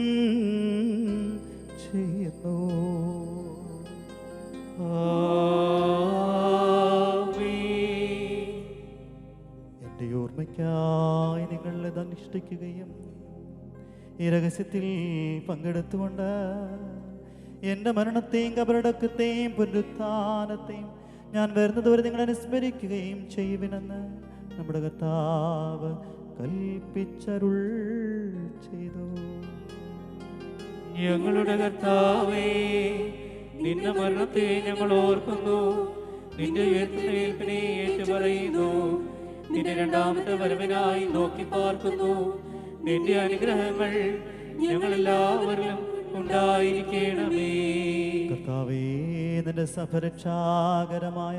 ചെയ്യുന്നു. എൻ്റെ ഓർമ്മയ്ക്കായി നിങ്ങൾ ഇത് അനുഷ്ഠിക്കുകയും ഈ രഹസ്യത്തിൽ പങ്കെടുത്തുകൊണ്ട് എൻ്റെ മരണത്തെയും കബറടക്കത്തെയും പുനരുത്ഥാനത്തെയും ഞാൻ വരുന്നതുവരെ നിങ്ങൾ അനുസ്മരിക്കുകയും ചെയ്യുവിനെന്ന് നമ്മുടെ കർത്താവ് കൽപ്പിച്ചരുൾ ചെയ്തു. ഞങ്ങളുടെ കർത്താവേ, നിന്റെ മരണത്തെ ഞങ്ങൾ ഓർക്കുന്നു, നിന്റെ ഉയർത്തുന്നേൽപ്പിനെ ഏറ്റുപറയുന്നു. നിന്റെ രണ്ടാമത്തെ വരവിനായി നോക്കി പാർക്കുന്നു. നിന്റെ അനുഗ്രഹങ്ങൾ ഞങ്ങളെല്ലാവരിലും ഉണ്ടായിരിക്കണമേ. കർത്താവേ, നിന്റെ സഭരക്ഷാകരമായ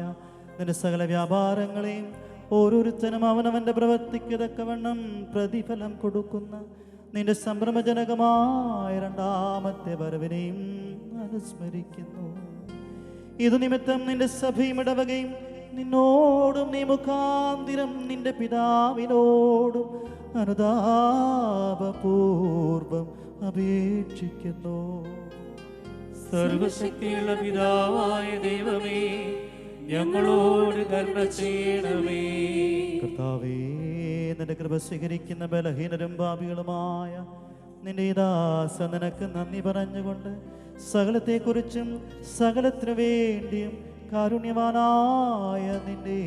നിന്റെ സകല വ്യാപാരങ്ങളെയും ഓരോരുത്തരും അവനവന്റെ പ്രവർത്തിക്ക് തക്കവണ്ണം പ്രതിഫലം കൊടുക്കുന്ന നിന്റെ സംഭ്രമജനകമായ രണ്ടാമത്തെ വരവിനെയും അനുസ്മരിക്കുന്നു. ഇതു നിമിത്തം നിന്റെ സഭയും ഇടവകയും നിന്നോടും നീ മുഖാന്തിരം നിന്റെ പിതാവിനോടും അനുതാപപൂർവം അപേക്ഷിക്കുന്നു. സർവശക്തിയുള്ള പിതാവായ ദൈവമേ, ഞങ്ങളോട് കരുണ ചെയ്യണമേ. കർത്താവേ, നിന്റെ കൃപ സ്വീകരിക്കുന്ന ബലഹീനരും പാപികളുമായ നിന്റെ ദാസ നിനക്ക് നന്ദി പറഞ്ഞുകൊണ്ട് സകലത്തെക്കുറിച്ചും സകലത്തിനു വേണ്ടിയും കാരുണ്യവാനായ നിന്നെ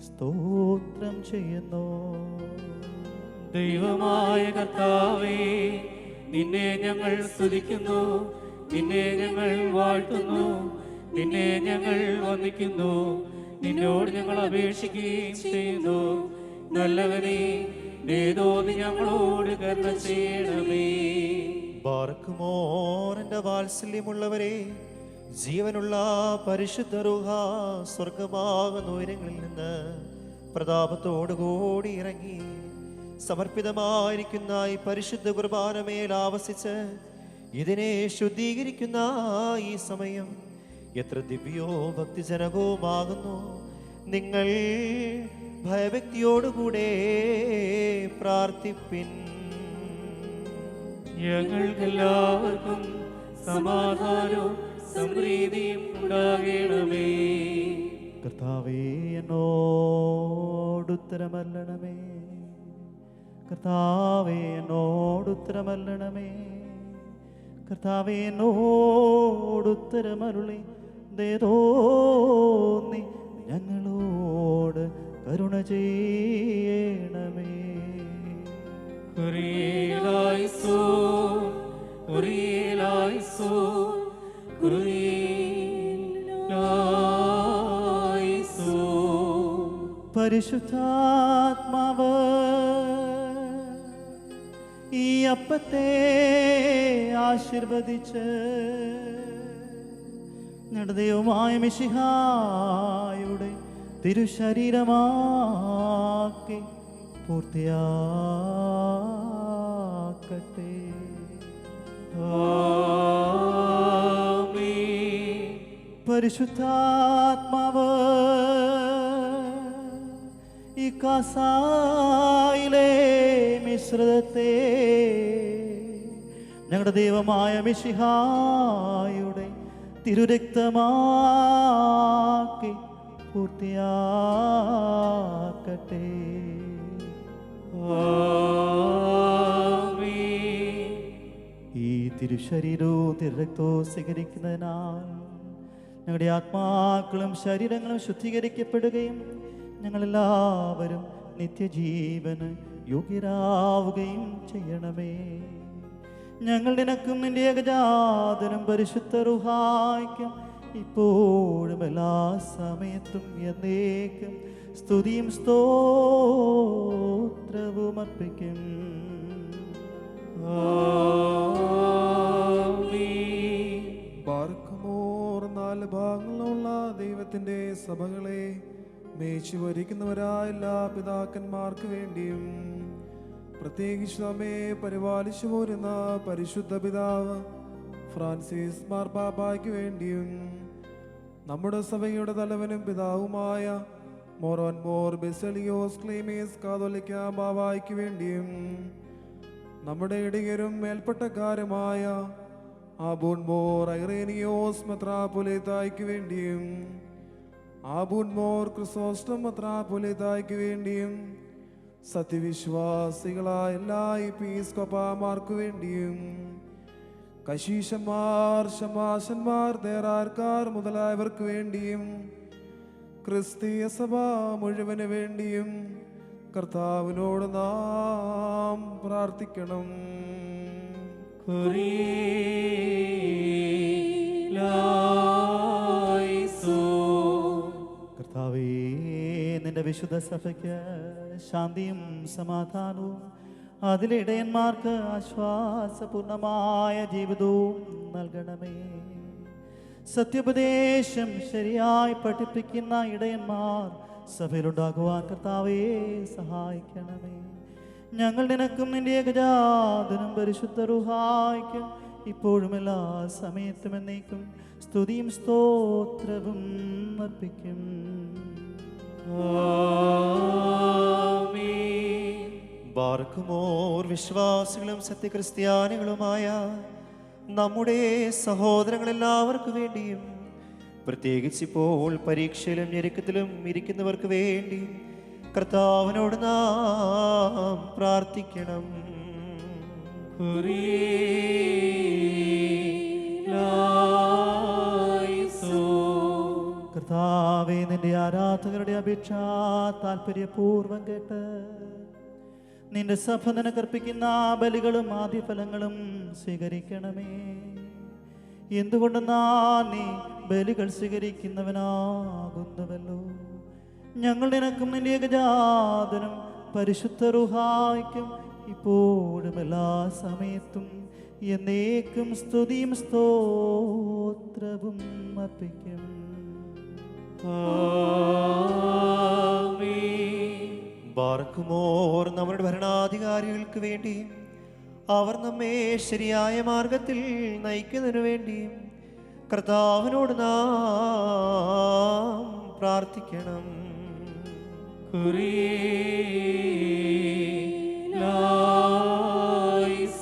സ്തോത്രം ചെയ്യുന്നു. ദൈവമായ കർത്താവേ, നിന്നെ ഞങ്ങൾ സ്തുതിക്കുന്നു, നിന്നെ ഞങ്ങൾ വാഴ്ത്തുന്നു, നിന്നെ ഞങ്ങൾ വന്ദിക്കുന്നു. നിന്നോട് ഞങ്ങൾ അപേക്ഷിക്കുകയും ചെയ്യുന്നു. നല്ലവനെ, നേതോതി ഞങ്ങളോട് കരുണ ചെയ്യണമേ. ബാർക്കുമോർ എൻ്റെ വാത്സല്യമുള്ളവരെ, ജീവനുള്ള പരിശുദ്ധ റൂഹ സ്വർഗമാകുന്ന ഉയരങ്ങളിൽ നിന്ന് പ്രതാപത്തോടുകൂടി ഇറങ്ങി സമർപ്പിതമായിരിക്കുന്ന ഈ പരിശുദ്ധ കുർബാനമേൽ ആവസിച്ച് ഇതിനെ ശുദ്ധീകരിക്കുന്ന ഈ സമയം എത്ര ദിവ്യോ ഭക്തിജനകവുമാകുന്നു. നിങ്ങൾ ഭയഭക്തിയോടുകൂടെ പ്രാർത്ഥിപ്പിൻ. ഞങ്ങൾക്കെല്ലാവർക്കും സമാധാനവും സമൃദ്ധിയും ഉണ്ടാകണമേ. കർത്താവേ എന്നോടുത്തരമല്ലണമേ. കർത്താവേ എന്നോടുത്തരമല്ലണമേ. കർത്താവേ എന്നോടുത്തരമരുളി ദേതോന്നി ഞങ്ങളോട് കരുണ ചെയ്യണമേ. കുരിയേലായിസോൻ, കുരിയേലായിസോൻ, കുരിയേലായിസോൻ. പരിശുദ്ധാത്മാവ് ഈ അപ്പത്തെ ആശീർവദിച്ച് ഞങ്ങളുടെ ദൈവമായ മിശിഹായുടെ തിരുശരീരമാക്കി പൂർത്തിയാക്കട്ടെ. ആമേൻ. പരിശുദ്ധാത്മാവ് ഈ കാസായിലെ മിശ്രിതത്തെ ഞങ്ങളുടെ ദൈവമായ മിശിഹായുടെ തിരുരക്തമാക്കി പൂർത്തിയാക്കട്ടെ. ആമേൻ. ഈ തിരുശരീരവും തിരുരക്തവും സ്വീകരിക്കുന്നതിനാൽ ഞങ്ങളുടെ ആത്മാക്കളും ശരീരങ്ങളും ശുദ്ധീകരിക്കപ്പെടുകയും ഞങ്ങളെല്ലാവരും നിത്യജീവന് യോഗ്യരാവുകയും ചെയ്യണമേ. ഞങ്ങൾ നിനക്കും നിന്റെ ഏകജാതനും പരിശുദ്ധ റുഹായ്ക്കും ഇപ്പോഴും എല്ലാ സമയത്തും എന്നേക്കും സ്തുതിയും സ്തോത്രവും അർപ്പിക്കും. ആമേൻ. ബാർക്കുമോർ 4 ഭാഗങ്ങളുള്ള ദൈവത്തിന്റെ സഭകളെ മേച്ചു ഭരിക്കുന്നവരായ എല്ലാ പിതാക്കന്മാർക്ക് വേണ്ടിയും പ്രത്യേകിച്ച് നമ്മെ പരിപാലിച്ചു പോരുന്ന പരിശുദ്ധ പിതാവ് ഫ്രാൻസിസ് മാർപ്പാപ്പായ്ക്ക് വേണ്ടിയും നമ്മുടെ സഭയുടെ തലവനും പിതാവുമായ മോറോൻ മോർ ബെസലിയോസ് ക്ലീമീസ് കാതോലിക്ക ബാവായ്ക്ക് വേണ്ടിയും നമ്മുടെ ഇടയരും മേൽപ്പെട്ടക്കാരുമായ ആബൂൺ മോർ ഐറേനിയോസ് മെത്രാപ്പൊലീത്തായ്ക്ക് വേണ്ടിയും ആബൂൺ മോർ ക്രിസോസ്റ്റം മെത്രാപ്പൊലീത്തായ്ക്ക് വേണ്ടിയും സത്യവിശ്വാസികളായ എല്ലാ എപ്പീസ്കോപ്പമാർക്ക് വേണ്ടിയും കശീശന്മാർ, ശമാശന്മാർ, ദേറാർക്കാർ മുതലായവർക്ക് വേണ്ടിയും ക്രിസ്തീയ സഭ മുഴുവന് വേണ്ടിയും കർത്താവിനോട് നാം പ്രാർത്ഥിക്കണം. കുരിയേലായിസോൻ. കർത്താവേ, നിന്റെ വിശുദ്ധ സഭയ്ക്ക് ശാന്തിയും സമാധാനവും അതിലെ ഇടയന്മാർക്ക് ആശ്വാസപൂർണമായ ജീവിതവും നൽകണമേ. സത്യോപദേശം ശരിയായി പഠിപ്പിക്കുന്ന ഇടയന്മാർ സഭയിലുണ്ടാകുവാൻ കർത്താവേ സഹായിക്കണമേ. ഞങ്ങൾ നിനക്കും നിന്റെ ഏകജാതനും പരിശുദ്ധ റുഹായ്ക്കും ഇപ്പോഴും എല്ലാ സമയത്തും എന്നേക്കും സ്തുതിയും സ്തോത്രവും അർപ്പിക്കും. ആമേൻ. ബാർക്കുമോർ വിശ്വാസികളും സത്യക്രിസ്ത്യാനികളുമായ നമ്മുടെ സഹോദരങ്ങളെല്ലാവർക്കു വേണ്ടിയും പ്രത്യേകിച്ച് ഇപ്പോൾ പരീക്ഷയിലും ഞെരുക്കത്തിലും ഇരിക്കുന്നവർക്ക് വേണ്ടി കർത്താവിനോട് നാം പ്രാർത്ഥിക്കണം. കുരിയേലായിസോൻ. കർത്താവേ, നിന്റെ ആരാധകരുടെ അപേക്ഷ താല്പര്യപൂർവം കേട്ട് നിന്റെ സഭ നിനക്കർപ്പിക്കുന്ന ബലികളും ആദ്യഫലങ്ങളും സ്വീകരിക്കണമേ. എന്തുകൊണ്ടെന്നാ നീ ബലികൾ സ്വീകരിക്കുന്നവനാകുന്നുവല്ലോ. ഞങ്ങൾ നിനക്കും നിന്റെ ഏകജാതനും പരിശുദ്ധ റുഹായ്ക്കും ഇപ്പോഴും എല്ലാ സമയത്തും എന്നേക്കും സ്തുതിയും സ്തോത്രവും അർപ്പിക്കും. ആമേൻ. ബാർക്കുമോർ നമ്മുടെ ഭരണാധികാരികൾക്ക് വേണ്ടിയും അവർ നമ്മെ ശരിയായ മാർഗത്തിൽ നയിക്കുന്നതിനു വേണ്ടിയും കർത്താവിനോട് നാം പ്രാർത്ഥിക്കണം.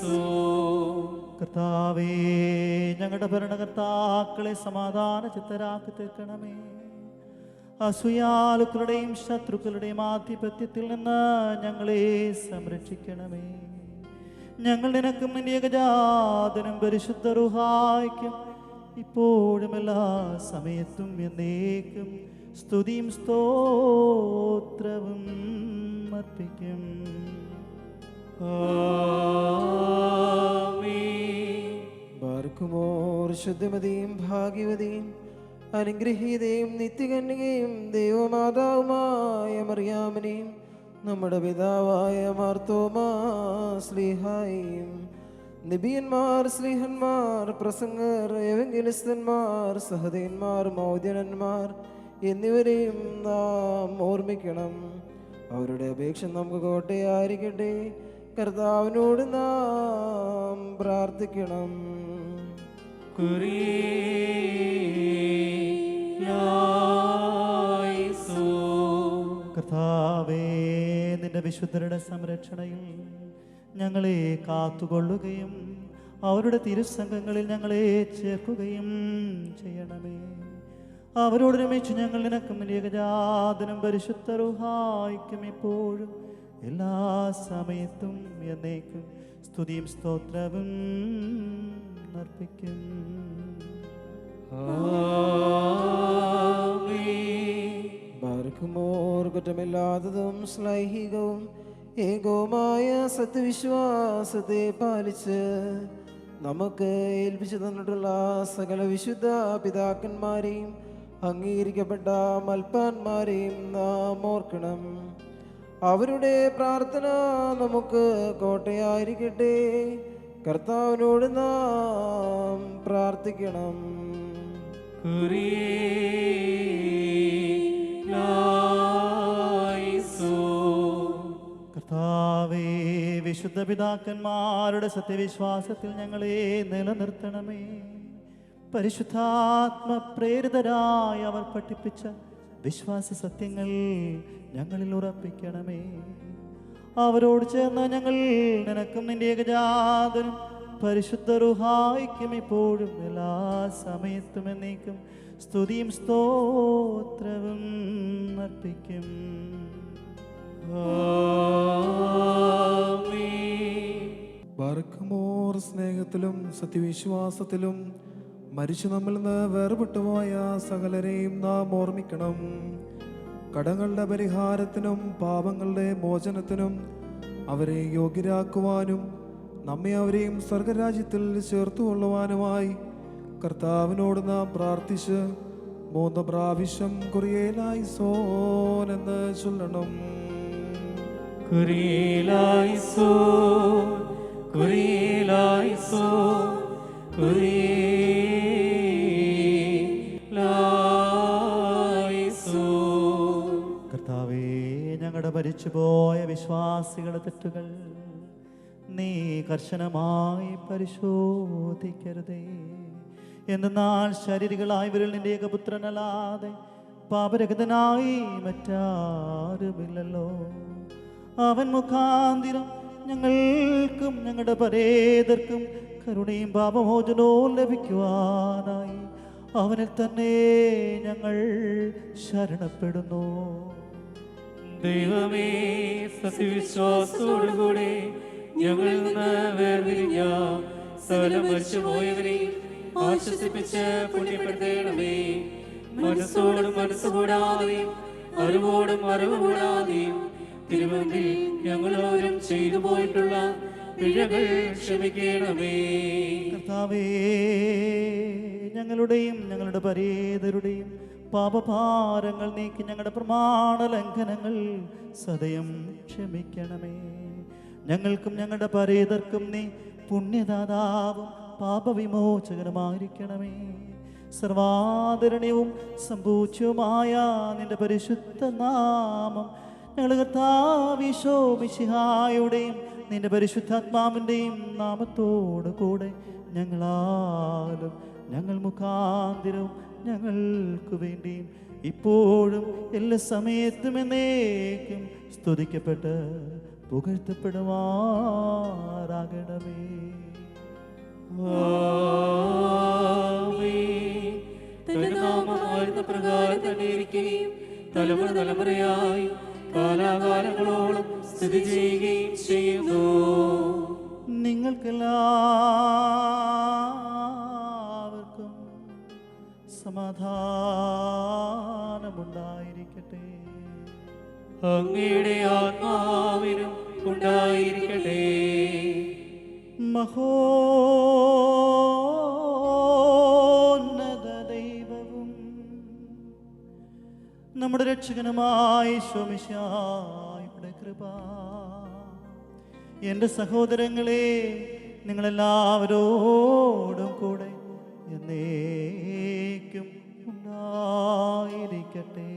കുരിയേലായിസോൻ. കർത്താവേ, ഞങ്ങളുടെ ഭരണകർത്താക്കളെ സമാധാന ചിത്തരാക്കി തീർക്കണമേ. അസൂയാലുക്കളുടെയും ശത്രുക്കളുടെയും ആധിപത്യത്തിൽ നിന്ന് ഞങ്ങളെ സംരക്ഷിക്കണമേ. ഞങ്ങൾ നിനക്കും നിന്റെ ഏകജാതനും പരിശുദ്ധ റൂഹായ്ക്കും ഇപ്പോഴും എല്ലാ സമയത്തും എന്നേക്കും സ്തുതിയും സ്തോത്രവും അർപ്പിക്കും. ബാർക്കുമോർ ശുദ്ധമതിയും ഭാഗ്യവതിയും അനുഗ്രഹീതയും നിത്യകന്യകയും ദൈവമാതാവുമായ മറിയാമിനെയും നമ്മുടെ പിതാവായ മാർത്തോമാ ശ്ലീഹായും നിബിയന്മാർ, സ്ലീഹന്മാർ, പ്രസംഗർ, എവങ്കലിസ്തന്മാർ, സഹദയന്മാർ, മൗദ്യനന്മാർ എന്നിവരെയും നാം ഓർമ്മിക്കണം. അവരുടെ അപേക്ഷ നമുക്ക് കോട്ടയായിരിക്കട്ടെ. കർത്താവിനോട് നാം പ്രാർത്ഥിക്കണം. കർത്താവേ, നിന്റെ വിശുദ്ധരുടെ സംരക്ഷണയിൽ ഞങ്ങളെ കാത്തുകൊള്ളുകയും അവരുടെ തിരുസംഘങ്ങളിൽ ഞങ്ങളെ ചേർക്കുകയും ചെയ്യണമേ. അവരോടൊരുമിച്ച് ഞങ്ങൾ നിനക്കും ഏകജാതനും പരിശുദ്ധ റൂഹായ്ക്കും എപ്പോഴും എല്ലാ സമയത്തും എന്നേക്കും സ്തുതിയും സ്തോത്രവും അർപ്പിക്കും. ബാർക്കുമോർ കുറ്റമില്ലാത്തതും ശ്ലൈഹികവും ഏകവുമായ സത്യവിശ്വാസത്തെ പാലിച്ച് നമുക്ക് ഏൽപ്പിച്ചു തന്നിട്ടുള്ള സകല വിശുദ്ധ പിതാക്കന്മാരെയും അംഗീകരിക്കപ്പെട്ട മൽപ്പാന്മാരെയും നാം ഓർക്കണം. അവരുടെ പ്രാർത്ഥന നമുക്ക് കോട്ടയായിരിക്കട്ടെ. കർത്താവിനോട് നാം പ്രാർത്ഥിക്കണം. കർത്താവേ, വിശുദ്ധ പിതാക്കന്മാരുടെ സത്യവിശ്വാസത്തിൽ ഞങ്ങളെ നിലനിർത്തണമേ. പരിശുദ്ധാത്മ പ്രേരിതരായ അവർ പഠിപ്പിച്ച വിശ്വാസ സത്യങ്ങൾ ഞങ്ങളിൽ ഉറപ്പിക്കണമേ. അവരോട് ചേർന്ന് ഞങ്ങൾ നിനക്കും നിന്റെ ഏകജാതനും പരിശുദ്ധ റൂഹായ്ക്കും ഇപ്പോഴും എല്ലാ സമയത്തും എന്നേക്കും സ്തുതിയും സ്തോത്രവും അർപ്പിക്കും. ബാർക്കുമോർ സ്നേഹത്തിലും സത്യവിശ്വാസത്തിലും മരിച്ചു നമ്മിൽ നിന്ന് വേർപെട്ടുപോയ സകലരെയും നാം ഓർമ്മിക്കണം. കടങ്ങളുടെ പരിഹാരത്തിനും പാപങ്ങളുടെ മോചനത്തിനും അവരെ യോഗ്യരാക്കുവാനും നമ്മെ അവരെയും സ്വർഗരാജ്യത്തിൽ ചേർത്തുകൊള്ളുവാനുമായി കർത്താവിനോട് നാം പ്രാർത്ഥിച്ച് 3 പ്രാവശ്യം കുറിയേലായിസോൻ എന്ന് ചൊല്ലണം. കുറിയേലായിസോൻ, കുറിയേലായിസോൻ, കുറിയേലായിസോൻ. കർത്താവേ, ഞങ്ങളുടെ മരിച്ചുപോയ വിശ്വാസികളുടെ തെറ്റുകൾ നീ കർശനമായി പരിശോധിക്കരുതേ. എന്നാൽ ശാരീരികളായവരിൽ നിന്റെ ഏകപുത്രനല്ലാതെ പാപരഹിതനായി മറ്റാരുമില്ലല്ലോ. അവൻ മുഖാന്തിരം ഞങ്ങൾക്കും ഞങ്ങളുടെ പരേതർക്കും കരുണയും പാപമോചനവും ലഭിക്കുവാനായി അവനിൽ തന്നെ ഞങ്ങൾ ശരണപ്പെടുന്നു. ദൈവമേ, സത്യവിശ്വാസത്തോടുകൂടെ ഞങ്ങളിൽ നിന്ന് വേർപിരിഞ്ഞ സകല മരിച്ചുപോയവരെയും ആശ്വസിപ്പിച്ച് പുണ്യപ്പെടുത്തേണമേ. മനസ്സോടും മനസ്സുകൂടാതെയും അറിവോടും അറിവ് കൂടാതെയും തിരുവമ്പിൽ ഞങ്ങളോരും ചെയ്തു പോയിട്ടുള്ള പിഴകൾ ക്ഷമിക്കണമേ. കർത്താവേ, ഞങ്ങളുടെയും ഞങ്ങളുടെ പരേതരുടെയും പാപഭാരങ്ങൾ നീക്കി ഞങ്ങളുടെ പ്രമാണ ലംഘനങ്ങൾ സദയം ക്ഷമിക്കണമേ. ഞങ്ങൾക്കും ഞങ്ങളുടെ പരേതർക്കും നീ പുണ്യദാതാവും പാപവിമോചകനുമായിരിക്കണമേ. സർവാദരണീയവും സമ്പൂജ്യവുമായ നിന്റെ പരിശുദ്ധ നാമം ഞങ്ങൾ കർത്താവീശോ മിശിഹായുടെയും നിന്റെ പരിശുദ്ധാത്മാവിൻ്റെയും നാമത്തോടു കൂടെ ഞങ്ങളാലും ഞങ്ങൾ മുഖാന്തിരവും ഞങ്ങൾക്ക് വേണ്ടിയും ഇപ്പോഴും എല്ലാ സമയത്തും എന്നേക്കും സ്തുതിക്കപ്പെട്ട് പുകഴ്ത്തപ്പെടുമാറാകണമേ. തലമുറ തലമുറയായി കാലാകാലങ്ങളോളം സ്ഥിതി ചെയ്യുകയും ചെയ്യുന്നു. നിങ്ങൾക്കെല്ലാവർക്കും സമാധാനമുണ്ടായിരിക്കട്ടെ. അങ്ങയുടെ ആത്മാവിനും ഉണ്ടായിരിക്കട്ടെ. മഹോന്നത ദൈവവും നമ്മുടെ രക്ഷകനുമായ ഈശോമിശിഹായുടെ കൃപ എൻ്റെ സഹോദരങ്ങളെ നിങ്ങളെല്ലാവരോടും കൂടെ എന്നേക്കും ഉണ്ടായിരിക്കട്ടെ.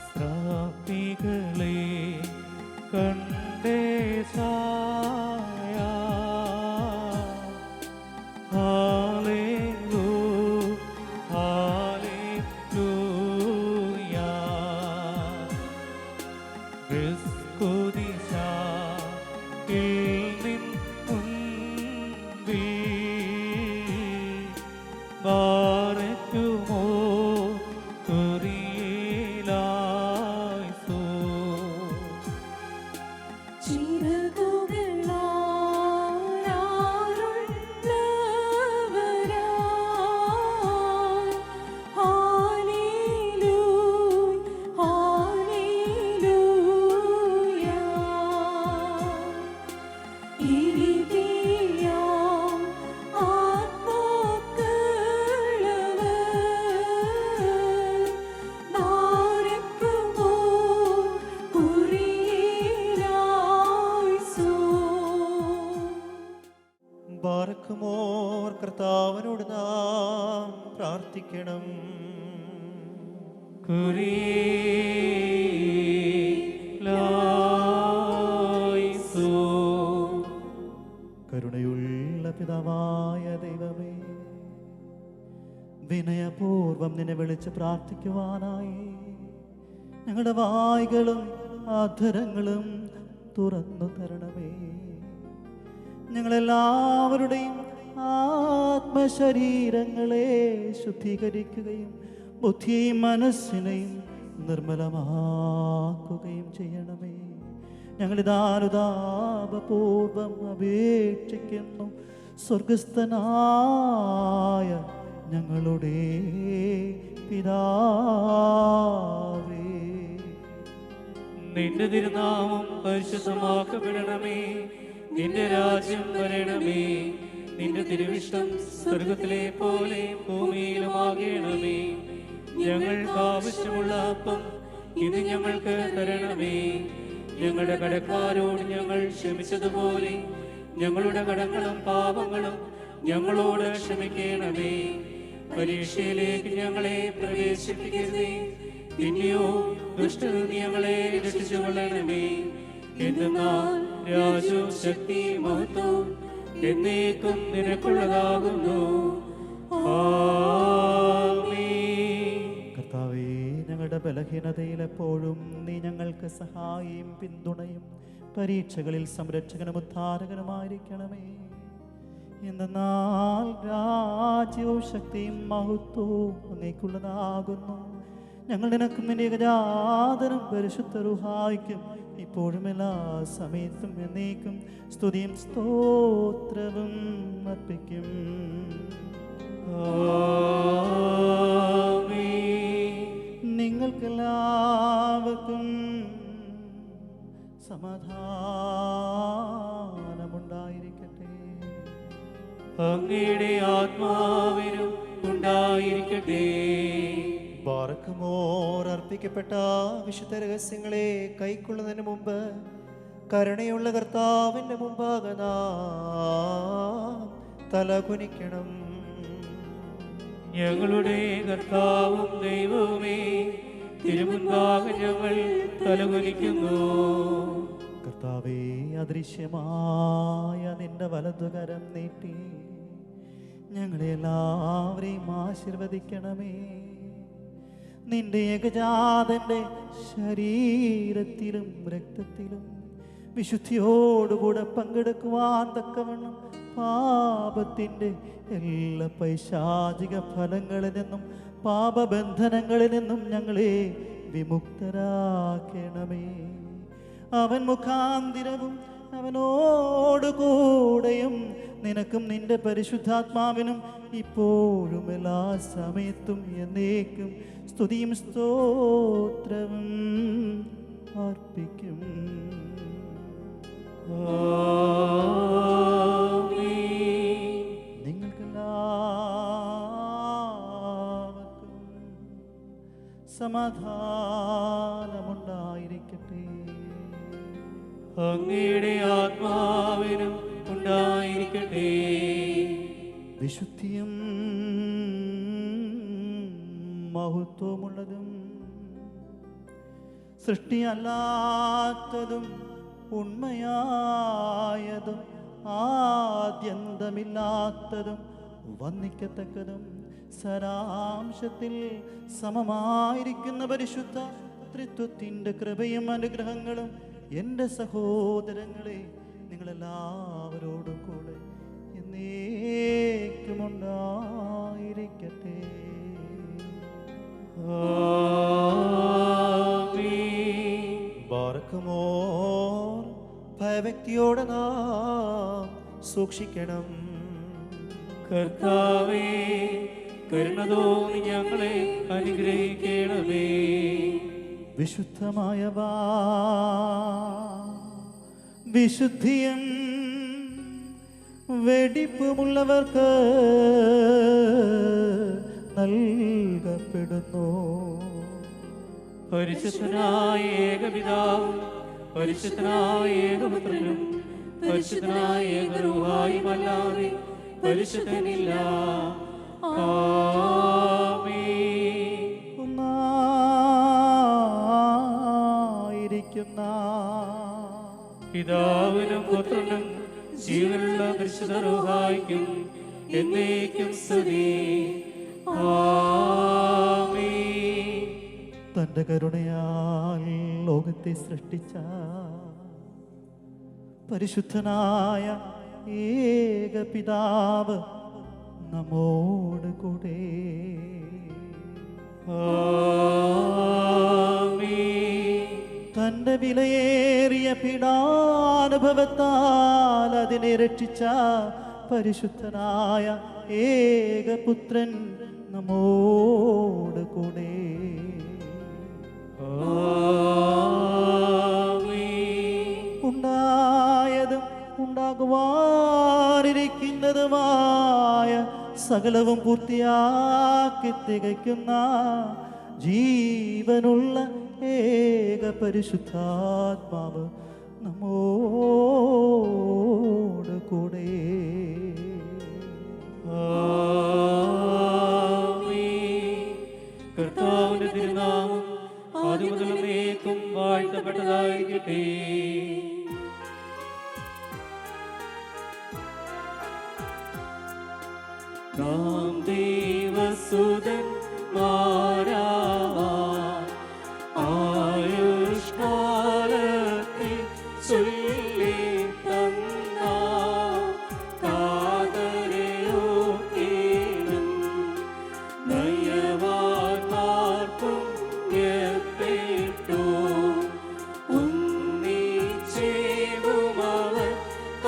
ശ്രാപ്പികളെ കണ്ടേശായ ബാറക്കുമോർ കർത്താവിനോട് നാം പ്രാർത്ഥിക്കണം. കരുണയുള്ള പിതാവായ ദൈവമേ, വിനയപൂർവം നിന്നെ വിളിച്ച് പ്രാർത്ഥിക്കുവാനായി ഞങ്ങളുടെ വായ്കളും അധരങ്ങളും തുറന്നു തരണമേ. ഞങ്ങളെല്ലാവരുടെയും ആത്മശരീരങ്ങളെ ശുദ്ധീകരിക്കുകയും ബുദ്ധിയെയും മനസ്സിനെയും നിർമ്മലമാക്കുകയും ചെയ്യണമേ. ഞങ്ങളിതാനുതാപപൂർവം അപേക്ഷിക്കുന്നു. സ്വർഗസ്ഥനായ ഞങ്ങളുടെ പിതാവേ, നിന്റെ തിരുനാമം പരിശുദ്ധമാക്കപ്പെടണമേ. നിന്റെ രാജ്യം വരണമേ. നിന്റെ തിരുവിഷ്ടം സ്വർഗത്തിലെ പോലെ ഭൂമിയിലുമാകണമേ. ഞങ്ങൾക്ക് ആവശ്യമുള്ള അപ്പം ഇത് ഞങ്ങൾക്ക് തരണമേ. ഞങ്ങളുടെ കടക്കാരോട് ഞങ്ങൾ ക്ഷമിച്ചതുപോലെ ഞങ്ങളുടെ കടങ്ങളും പാപങ്ങളും ഞങ്ങളോട് ക്ഷമിക്കണമേ. പരീക്ഷയിലേക്ക് ഞങ്ങളെ പ്രവേശിപ്പിക്കരുതേ, പിന്നെയോ ദുഷ്ടനിൽ ഞങ്ങളെ രക്ഷിച്ചുകൊള്ളണമേ. എന്തെന്നാൽ രാജ്യവും ശക്തിയും മഹത്വവും എന്നേക്കും നിനക്കുള്ളതാകുന്നു. ആമേൻ. കർത്താവേ, ഞങ്ങളുടെ ബലഹീനതയിൽ എപ്പോഴും നീ ഞങ്ങൾക്ക് സഹായിയും പിന്തുണയും പരീക്ഷകളിൽ സംരക്ഷകനും ഉദ്ധാരകനുമായിരിക്കണമേ. എന്തെന്നാൽ രാജ്യവും ശക്തിയും മഹത്വവും അങ്ങേക്കുള്ളതാകുന്നു. ഞങ്ങൾ നിനക്കും നിന്റെ ഏകജാതനും പരിശുദ്ധ റൂഹായ്ക്കും ഇപ്പോഴും എല്ലാ സമയത്തും എന്നേക്കും സ്തുതിയും സ്തോത്രവും അർപ്പിക്കും. നിങ്ങൾക്കെല്ലാവർക്കും സമാധാനമുണ്ടായിരിക്കട്ടെ. അങ്ങയുടെ ആത്മാവിനും ഉണ്ടായിരിക്കട്ടെ. ബാറക്കുമോർ അർപ്പിക്കപ്പെട്ട വിശുദ്ധ രഹസ്യങ്ങളെ കൈക്കൊള്ളുന്നതിന് മുമ്പ് കരുണയുള്ള കർത്താവിൻ്റെ മുമ്പാകെ നാം തലകുനിക്കണം. ഞങ്ങളുടെ കർത്താവും ദൈവവുമേ, തിരുമുൻപാകെ ഞങ്ങൾ തലകുനിക്കുന്നു. കർത്താവേ, അദൃശ്യമായ നിന്റെ വലതുകരം നീട്ടി ഞങ്ങളെ എല്ലാവരെയും ആശീർവദിക്കണമേ. നിന്റെ ഏകജാതന്റെ ശരീരത്തിലും രക്തത്തിലും വിശുദ്ധിയോടുകൂടെ പങ്കെടുക്കുവാൻ തക്കവണ്ണം പാപത്തിൻ്റെ എല്ലാ പൈശാചിക ഫലങ്ങളിൽ നിന്നും പാപബന്ധനങ്ങളിൽ നിന്നും ഞങ്ങളെ വിമുക്തരാക്കണമേ. അവൻ മുഖാന്തിരവും അവനോടുകൂടെയും നിനക്കും നിന്റെ പരിശുദ്ധാത്മാവിനും ഇപ്പോഴും എല്ലാ സമയത്തും എന്നേക്കും സ്തുതിയും സ്തോത്രവും അർപ്പിക്കും. നിങ്ങൾക്കെല്ലാവർക്കും സമാധാനമുണ്ടായിരിക്കട്ടെ. അങ്ങയുടെ ആത്മാവിനും ഉണ്ടായിരിക്കട്ടെ. വിശുദ്ധിയും മഹത്വമുള്ളതും സൃഷ്ടിയല്ലാത്തതും ഉണ്മയായതും ആദ്യന്തമില്ലാത്തതും വന്ദിക്കത്തക്കതും സാരാംശത്തിൽ സമമായിരിക്കുന്ന പരിശുദ്ധ ത്രിത്വത്തിൻ്റെ കൃപയും അനുഗ്രഹങ്ങളും എൻ്റെ സഹോദരങ്ങളെ നിങ്ങളെല്ലാവരോടും കൂടെ എന്നേക്കുമുണ്ടായിരിക്കട്ടെ. ബാർക്കുമോർ ഭയഭക്തിയോടെ നാം സൂക്ഷിക്കണം. കർത്താവേ, കരുണ തോന്നി ഞങ്ങളെ അനുഗ്രഹിക്കണമേ. വിശുദ്ധമായവാ, വിശുദ്ധിയും വെടിപ്പുമുള്ളവർക്ക് നൽകപ്പെടുന്നു. പരിശുദ്ധനായ ഏകപിതാവും പരിശുദ്ധനായ ഏകപുത്രനും പരിശുദ്ധനായ ഏകരൂഹായുമല്ലാതെ പരിശുദ്ധനില്ല. ആമേൻ. ഒന്നായിരിക്കുന്ന പിതാവിനും പുത്രനും ജീവനുള്ള പരിശുദ്ധ റൂഹായ്ക്കും എന്നേക്കും സ്തുതി. ആമേൻ. തൻ്റെ കരുണയാൽ ലോകത്തെ സൃഷ്ടിച്ച പരിശുദ്ധനായ ഏക പിതാവ് നമ്മോട് കൂടെ. ആമേൻ. തൻ്റെ വിലയേറിയ പീഡാനുഭവത്താൽ അതിനെ രക്ഷിച്ച പരിശുദ്ധനായ ഏകപുത്രൻ നമ്മോട് കൂടെ. ഉണ്ടായതും ഉണ്ടാകുവാനിരിക്കുന്നതുമായ സകലവും പൂർത്തിയാക്കി തികയ്ക്കുന്ന ജീവനുള്ള ഏക പരിശുദ്ധാത്മാവ് നമ്മോട് കൂടെ. കർത്താവിന്റെ തിരുനാമം ആദ്യം മുതൽ എന്നേക്കും വാഴ്ത്തപ്പെട്ടതായിരിക്കട്ടെ. നാം ദൈവസുതൻ മാരാവാൻ ആയുഷ്കാലത്തിൽ ചൊല്ലി തന്ന കാതരയോക്കേണം നയവാന്മാർക്കും എപ്പെട്ടു ഉന്നയിച്ചേവുമവർ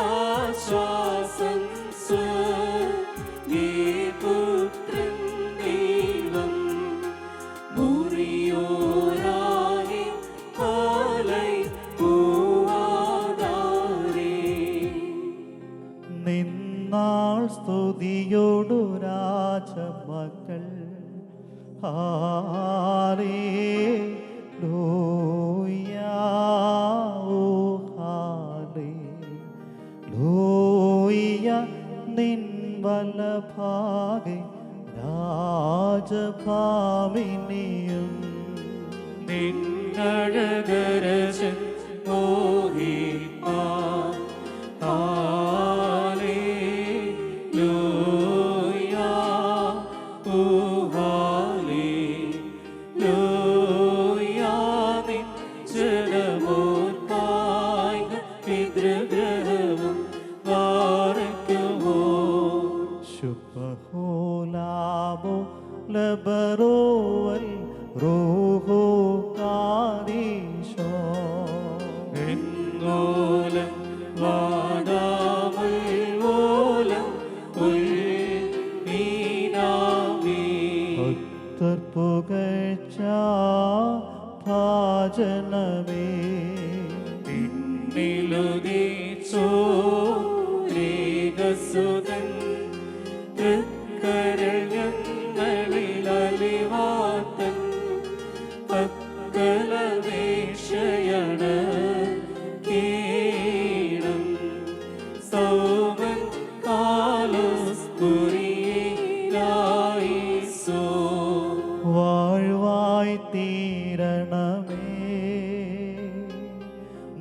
ആശ്വാസം പുത്രൻ ദൈവം മുറിയോരായി കാലൈ പൂവാതാരേ. നിന്നാൾ സ്തുതിയോടു രാജമക്കൾ ഹല്ലേലൂയ ഓ ഹല്ലേലൂയ. നിൻ വലഭാഗെ രാജഭാമിനിയും നിന്നഴകരശൻ മോഹിപ്പാൻ ഹല്ലേലൂയ ഓ ഹല്ലേലൂയ. നിൻ ജനമോർക്കായി ജനമേ പിന്നിലുദിച്ചോ രേഖസുതൻ തൃക്കരൾ ഞങ്ങളിൽ അലിവാത്തൻ പക്കലവേക്ഷയണ കീണം സൗമൻ കാലോസ് കുറിയായിസോ വാഴ്വായി തീരണമേ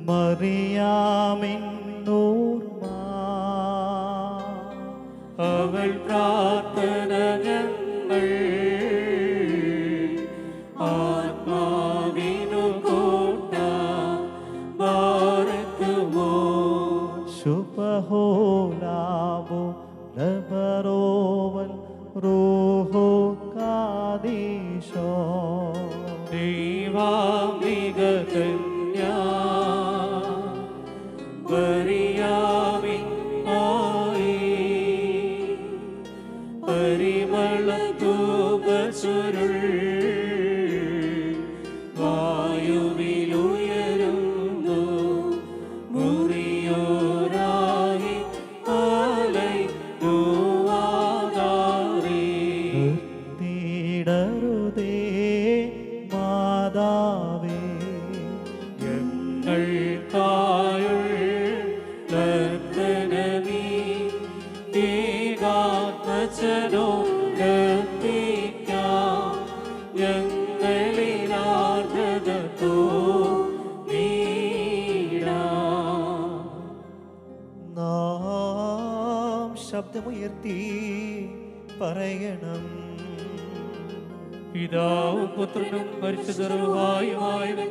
മറിയാമിന്നോർമ്മ അവൾ പ്രാർത്ഥന ഞങ്ങൾ ആത്മാവിനു കോട്ട ഭാരത്തുമോ ശുഭഹോലാബോ ലബറോവൽ റൂഹോ കാദീശോ ദൈവാമിക കന്യാ മറിയാമിൻ ആയി പരിമള ധൂപചുരുൾ വായുവിലുയരുന്നു മുറിയോരായി ആലൈ നോവാതാരേ തീടരുതേ മാതാവേ ഞങ്ങൾക്കായുള്ളർത്തനമീ ഏകാത്മജനോ ഗത്തിക്കാം ഞങ്ങളിലാർദ്രതോ നീടാ നാം ശബ്ദമുയർത്തി പറയണം. പിതാവും പുത്രനും പരിശുദ്ധരുമായുമായവൻ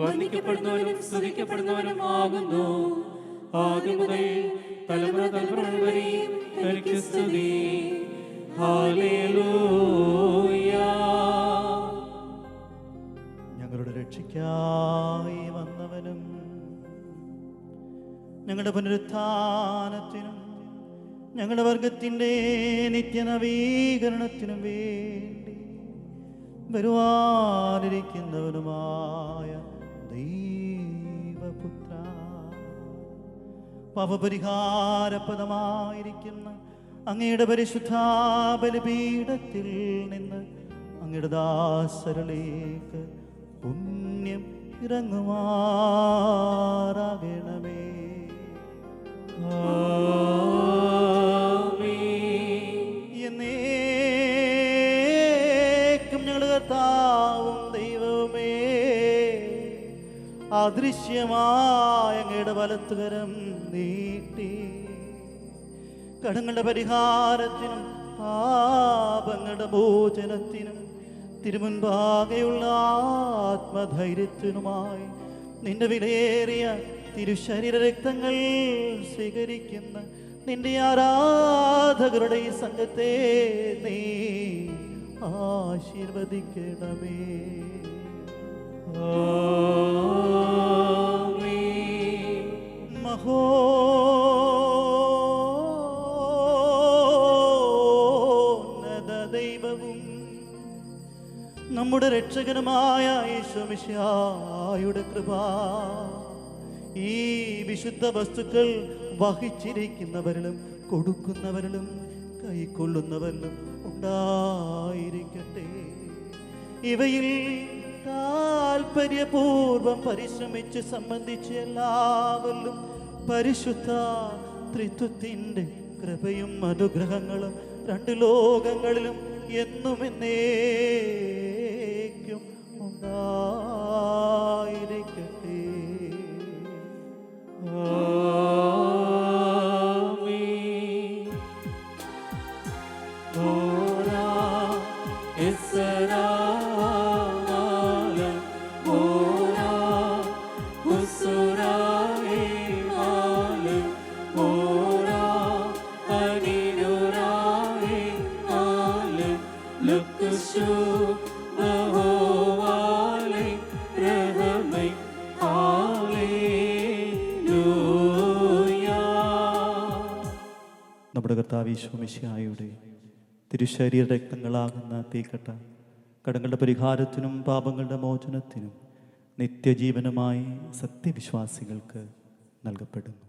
വന്ദിക്കപ്പെടുന്നവനും സ്തുതിക്കപ്പെടുന്നവനും ആകുന്നു. ആദ്യം മുതൽ തലമുറ തലമുറ വരെയും തനിക്ക് സ്തുതി. ഹല്ലേലൂയ. ഞങ്ങളുടെ രക്ഷയ്ക്കായി വന്നവനും ഞങ്ങളുടെ പുനരുത്ഥാനത്തിനും ഞങ്ങളുടെ വർഗത്തിൻ്റെ നിത്യനവീകരണത്തിനും വേണ്ടി വരുവാനിരിക്കുന്നവനുമായ ദൈവപുത്ര, പാപപരിഹാരപദമായിരിക്കുന്ന അങ്ങയുടെ പരിശുദ്ധ ബലിപീഠത്തിൽ നിന്ന് അങ്ങയുടെ ദാസരിലേക്ക് പുണ്യം ഇറങ്ങുമാറാകണമേ. എന്നേക്കും ഞങ്ങളുടെ കർത്താവും ദൈവമേ, അദൃശ്യമായ അങ്ങയുടെ വലത്തുകരം നീട്ടി കടങ്ങളുടെ പരിഹാരത്തിനും പാപങ്ങളുടെ മോചനത്തിനും തിരുമുൻപാകെയുള്ള ആത്മധൈര്യത്തിനുമായി നിന്റെ വിലയേറിയ തിരുശരീര രക്തങ്ങൾ സ്വീകരിക്കുന്ന നിന്റെ ആരാധകരുടെ ഈ സംഘത്തെ നീ ആശീർവദിക്കണമേ. മഹോന്നത ദൈവവും നമ്മുടെ രക്ഷകനുമായ യേശുമിശിഹായുടെ കൃപ ഈ വിശുദ്ധ വസ്തുക്കൾ വഹിച്ചിരിക്കുന്നവരിലും കൊടുക്കുന്നവരിലും കൈക്കൊള്ളുന്നവരിലും ഉണ്ടായിരിക്കട്ടെ. ഇവയിൽ താൽപര്യപൂർവം പരിശ്രമിച്ച് സംബന്ധിച്ച് എല്ലാവരിലും പരിശുദ്ധ ത്രിത്വത്തിൻ്റെ കൃപയും അനുഗ്രഹങ്ങളും രണ്ട് ലോകങ്ങളിലും എന്നും എന്നേക്കും ഉണ്ടായിരിക്കട്ടെ. നമ്മുടെ കർത്താവ് ഈശോമിശിഹായുടെ തിരുശരീര രക്തങ്ങളാകുന്ന തീക്കട്ട കടങ്ങളുടെ പരിഹാരത്തിനും പാപങ്ങളുടെ മോചനത്തിനും നിത്യജീവനുമായി സത്യവിശ്വാസികൾക്ക് നൽകപ്പെടുന്നു.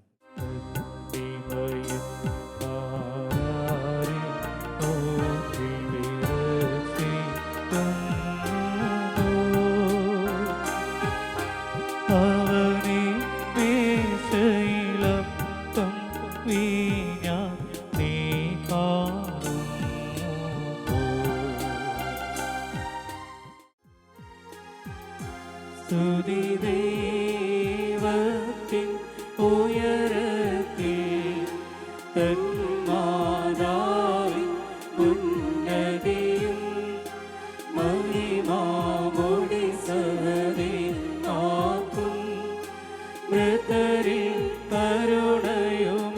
ദൈവത്തിൻ ഉയരത്തിൽ തന്മാതാവിൻ ഉന്നതിയും മഹിമാമോടി സഹതി ആക്കും മൃതരിൽ കരുണയുമുണ്ടാകാം.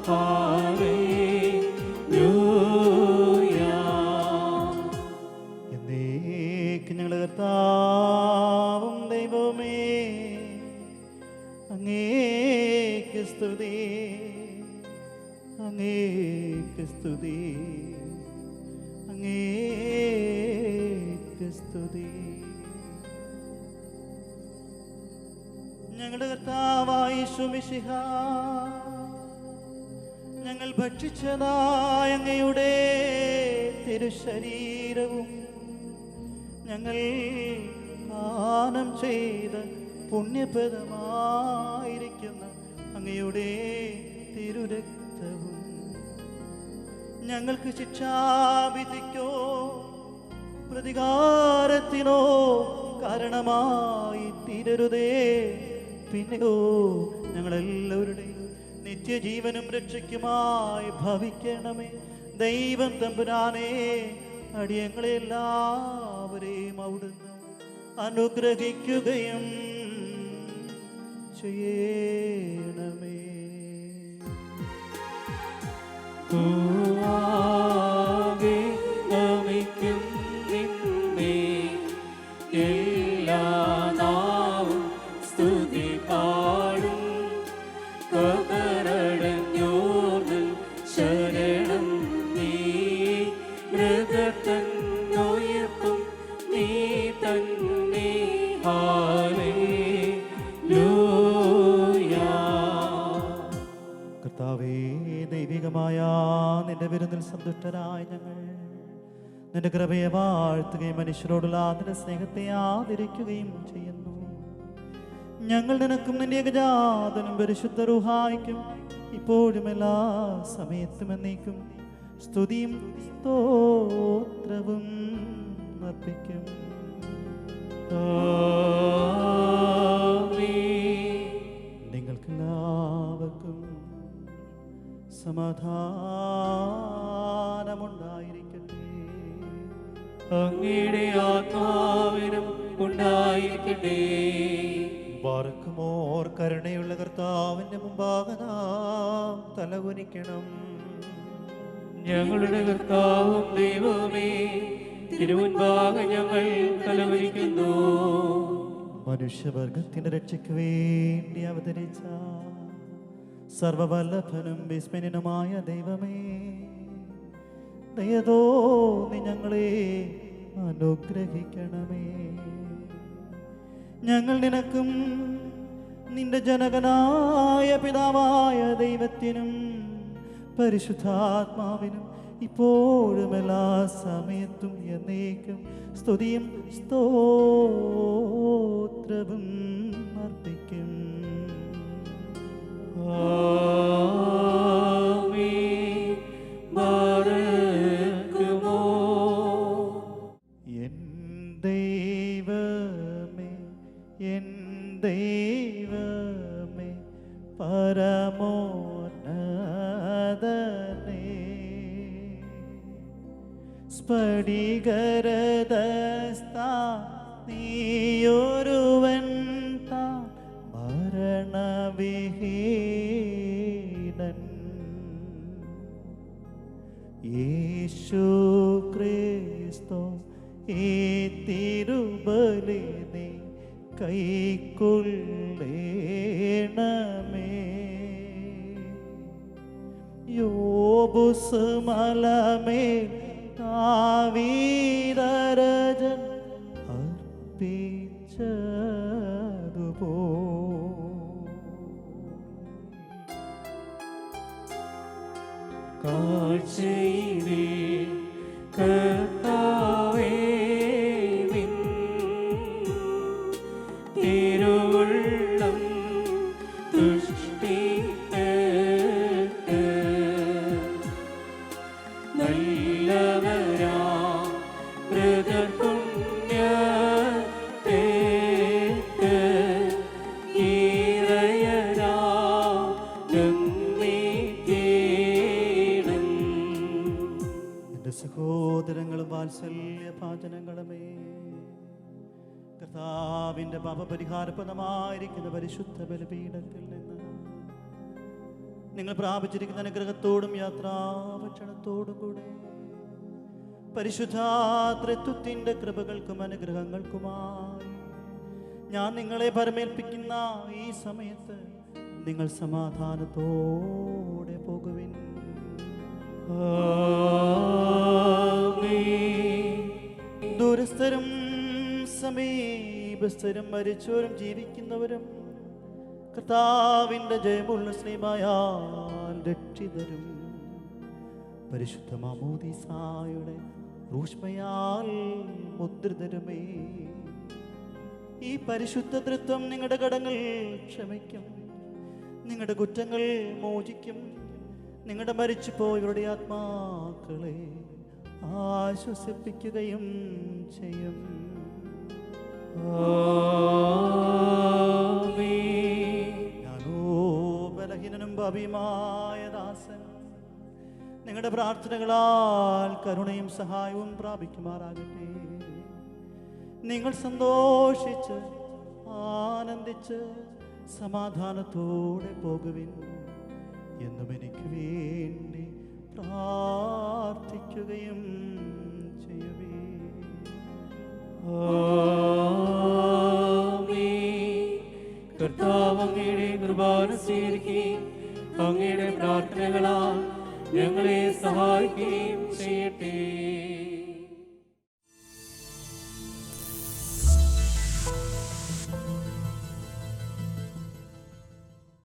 ഹല്ലേലൂയ. എന്നേക്കും ഞങ്ങളുടെ കർത്താവും ദൈവമേ, അങ്ങേക്ക് സ്തുതി, അങ്ങേക്ക് സ്തുതി, അങ്ങേക്ക് സ്തുതി. ഞങ്ങളുടെ കർത്താവായ യേശു മിശിഹ, ഞങ്ങൾ ഭക്ഷിച്ചതായ അങ്ങയുടെ തിരുശരീരവും ഞങ്ങൾ പാനം ചെയ്ത് പുണ്യപ്രദമായിരിക്കുന്ന അങ്ങയുടെ തിരുരക്തവും ഞങ്ങൾക്ക് ശിക്ഷാവിധിക്കോ പ്രതികാരത്തിനോ കാരണമായി തീരരുതേ. പിന്നെയോ ഞങ്ങളെല്ലാവരുടെയും നിത്യജീവനും രക്ഷയ്ക്കുമായി ഭവിക്കണമേ. ദൈവം തമ്പുരാനെ, അടിയങ്ങളെല്ലാവരെയും അവിടുന്ന് അനുഗ്രഹിക്കുകയും ചെയ്യണമേ. പൂവാകെ നമിക്കും നിന്നെ, എല്ലാ നാവും സ്തുതി പാടും. കബറടഞ്ഞോർന്ന് ശരണം നീ, മൃഗത്തൻ ഉയർപ്പും നീ തന്നെ. ഹല്ലേലൂയ. കർത്താവേ, ദൈവികമായ നിന്റെ വിരുന്നിൽ സന്തുഷ്ടരായ ഞങ്ങൾ നിന്റെ കൃപയെ വാഴ്ത്തുകയും മനുഷ്യരോടുള്ള നിന്റെ സ്നേഹത്തെ ആദരിക്കുകയും ചെയ്യുന്നു. ഞങ്ങൾ നിനക്കും നിന്റെ ഏകജാതനും പരിശുദ്ധ റൂഹായ്ക്കും ഇപ്പോഴും എല്ലാ സമയത്തും എന്നേക്കും സ്തുതിയും സ്തോത്രവും അർപ്പിക്കും. നിങ്ങൾക്കെല്ലാവർക്കും സമാധാനമുണ്ടായിരിക്കട്ടെ. അങ്ങയുടെ ആത്മാവിനും ഉണ്ടായിരിക്കട്ടെ. ബാറക്കുമോർ, കരുണയുള്ള കർത്താവിന്റെ മുമ്പാകെ നാം തലകുനിക്കണം. ഞങ്ങളുടെ കർത്താവും ദൈവമേ, തിരുമുൻപാകെ ഞങ്ങൾ തലവരിക്കുന്നു. മനുഷ്യവർഗത്തിന്റെ രക്ഷയ്ക്ക് വേണ്ടി അവതരിച്ച സർവവല്ലഭനും വിസ്മയനുമായ ദൈവമേ, ദയതോന്നി ഞങ്ങളെ അനുഗ്രഹിക്കണമേ. ഞങ്ങൾ നിനക്കും നിന്റെ ജനകനായ പിതാവായ ദൈവത്തിനും പരിശുദ്ധാത്മാവിനും ഇപ്പോഴും എല്ലാ സമയത്തും എന്നേക്കും സ്തുതിയും സ്തോത്രവും അർപ്പിക്കും. ആമേൻ. ബാറക്കുമോ. എൻ ദൈവമേ, എൻ ദൈവമേ, പരമോന്നതനേ, സ്ഫടികരദസ്ത നീയൊരുവൻ താൻ മരണവിഹീനൻ. യേശു ക്രിസ്തു ഈ തിരുബലി നീ കൈക്കൊള്ളേണമേ. യോബുസ് മലമേൽ ദാവീദരജൻ അർപ്പി പോ കാഴ്ചയിലേ കർത്താവേ നിൻ തിരുവുള്ളം തുഷ്ടിക്ക് നല്ലവരാ മൃതപുണ്യത്തേക്ക് ഈറയരാ എൻ്റെ സഹോദരങ്ങളും വാത്സല്യഭാചനങ്ങളുമേ, കർത്താവിൻ്റെ പാപപരിഹാരപ്രദമായിരിക്കുന്ന പരിശുദ്ധ ബലിപീഠത്തിൽ നിന്ന് നിങ്ങൾ പ്രാപിച്ചിരിക്കുന്ന അനുഗ്രഹത്തോടും യാത്രാഭക്ഷണത്തോടും കൂടെ പരിശുദ്ധാതൃത്വത്തിൻ്റെ കൃപകൾക്കും അനുഗ്രഹങ്ങൾക്കുമായി ഞാൻ നിങ്ങളെ പരമേൽപ്പിക്കുന്ന ഈ സമയത്ത് നിങ്ങൾ സമാധാനത്തോടെ പോകുവിൻ. ദൂരസ്ഥരും സമീപസ്ഥരും മരിച്ചവരും ജീവിക്കുന്നവരും കർത്താവിൻ്റെ ജയമുള്ള സ്നേഹമായാൽ രക്ഷിതരും പരിശുദ്ധ മാമോദീസായുടെ റൂഷ്മയാൽ മുദ്രിതരുമേ, ഈ പരിശുദ്ധ തൃത്വം നിങ്ങളുടെ കടങ്ങൾ ക്ഷമിക്കും, നിങ്ങളുടെ കുറ്റങ്ങൾ മോചിക്കും, നിങ്ങളുടെ മരിച്ചുപോയവരുടെ ആത്മാക്കളെ ആശ്വസിപ്പിക്കുകയും ചെയ്യും. ഞാനോ ബലഹീനനും ഭാവിയുമായ ദാസൻ നിങ്ങളുടെ പ്രാർത്ഥനകളാൽ കരുണയും സഹായവും പ്രാപിക്കുമാറാകട്ടെ. നിങ്ങൾ സന്തോഷിച്ച് ആനന്ദിച്ച് സമാധാനത്തോടെ പോകുവിൻ എന്നും എനിക്ക് വേണ്ടി പ്രാർത്ഥിക്കുകയും ചെയ്യുവേ. കർത്താവ് അങ്ങയുടെ കുർബാന സ്വീകരിക്കുകയും അങ്ങയുടെ പ്രാർത്ഥനകളാൽ ഞങ്ങളെ സഹായിക്കുകയും ചെയ്യട്ടെ.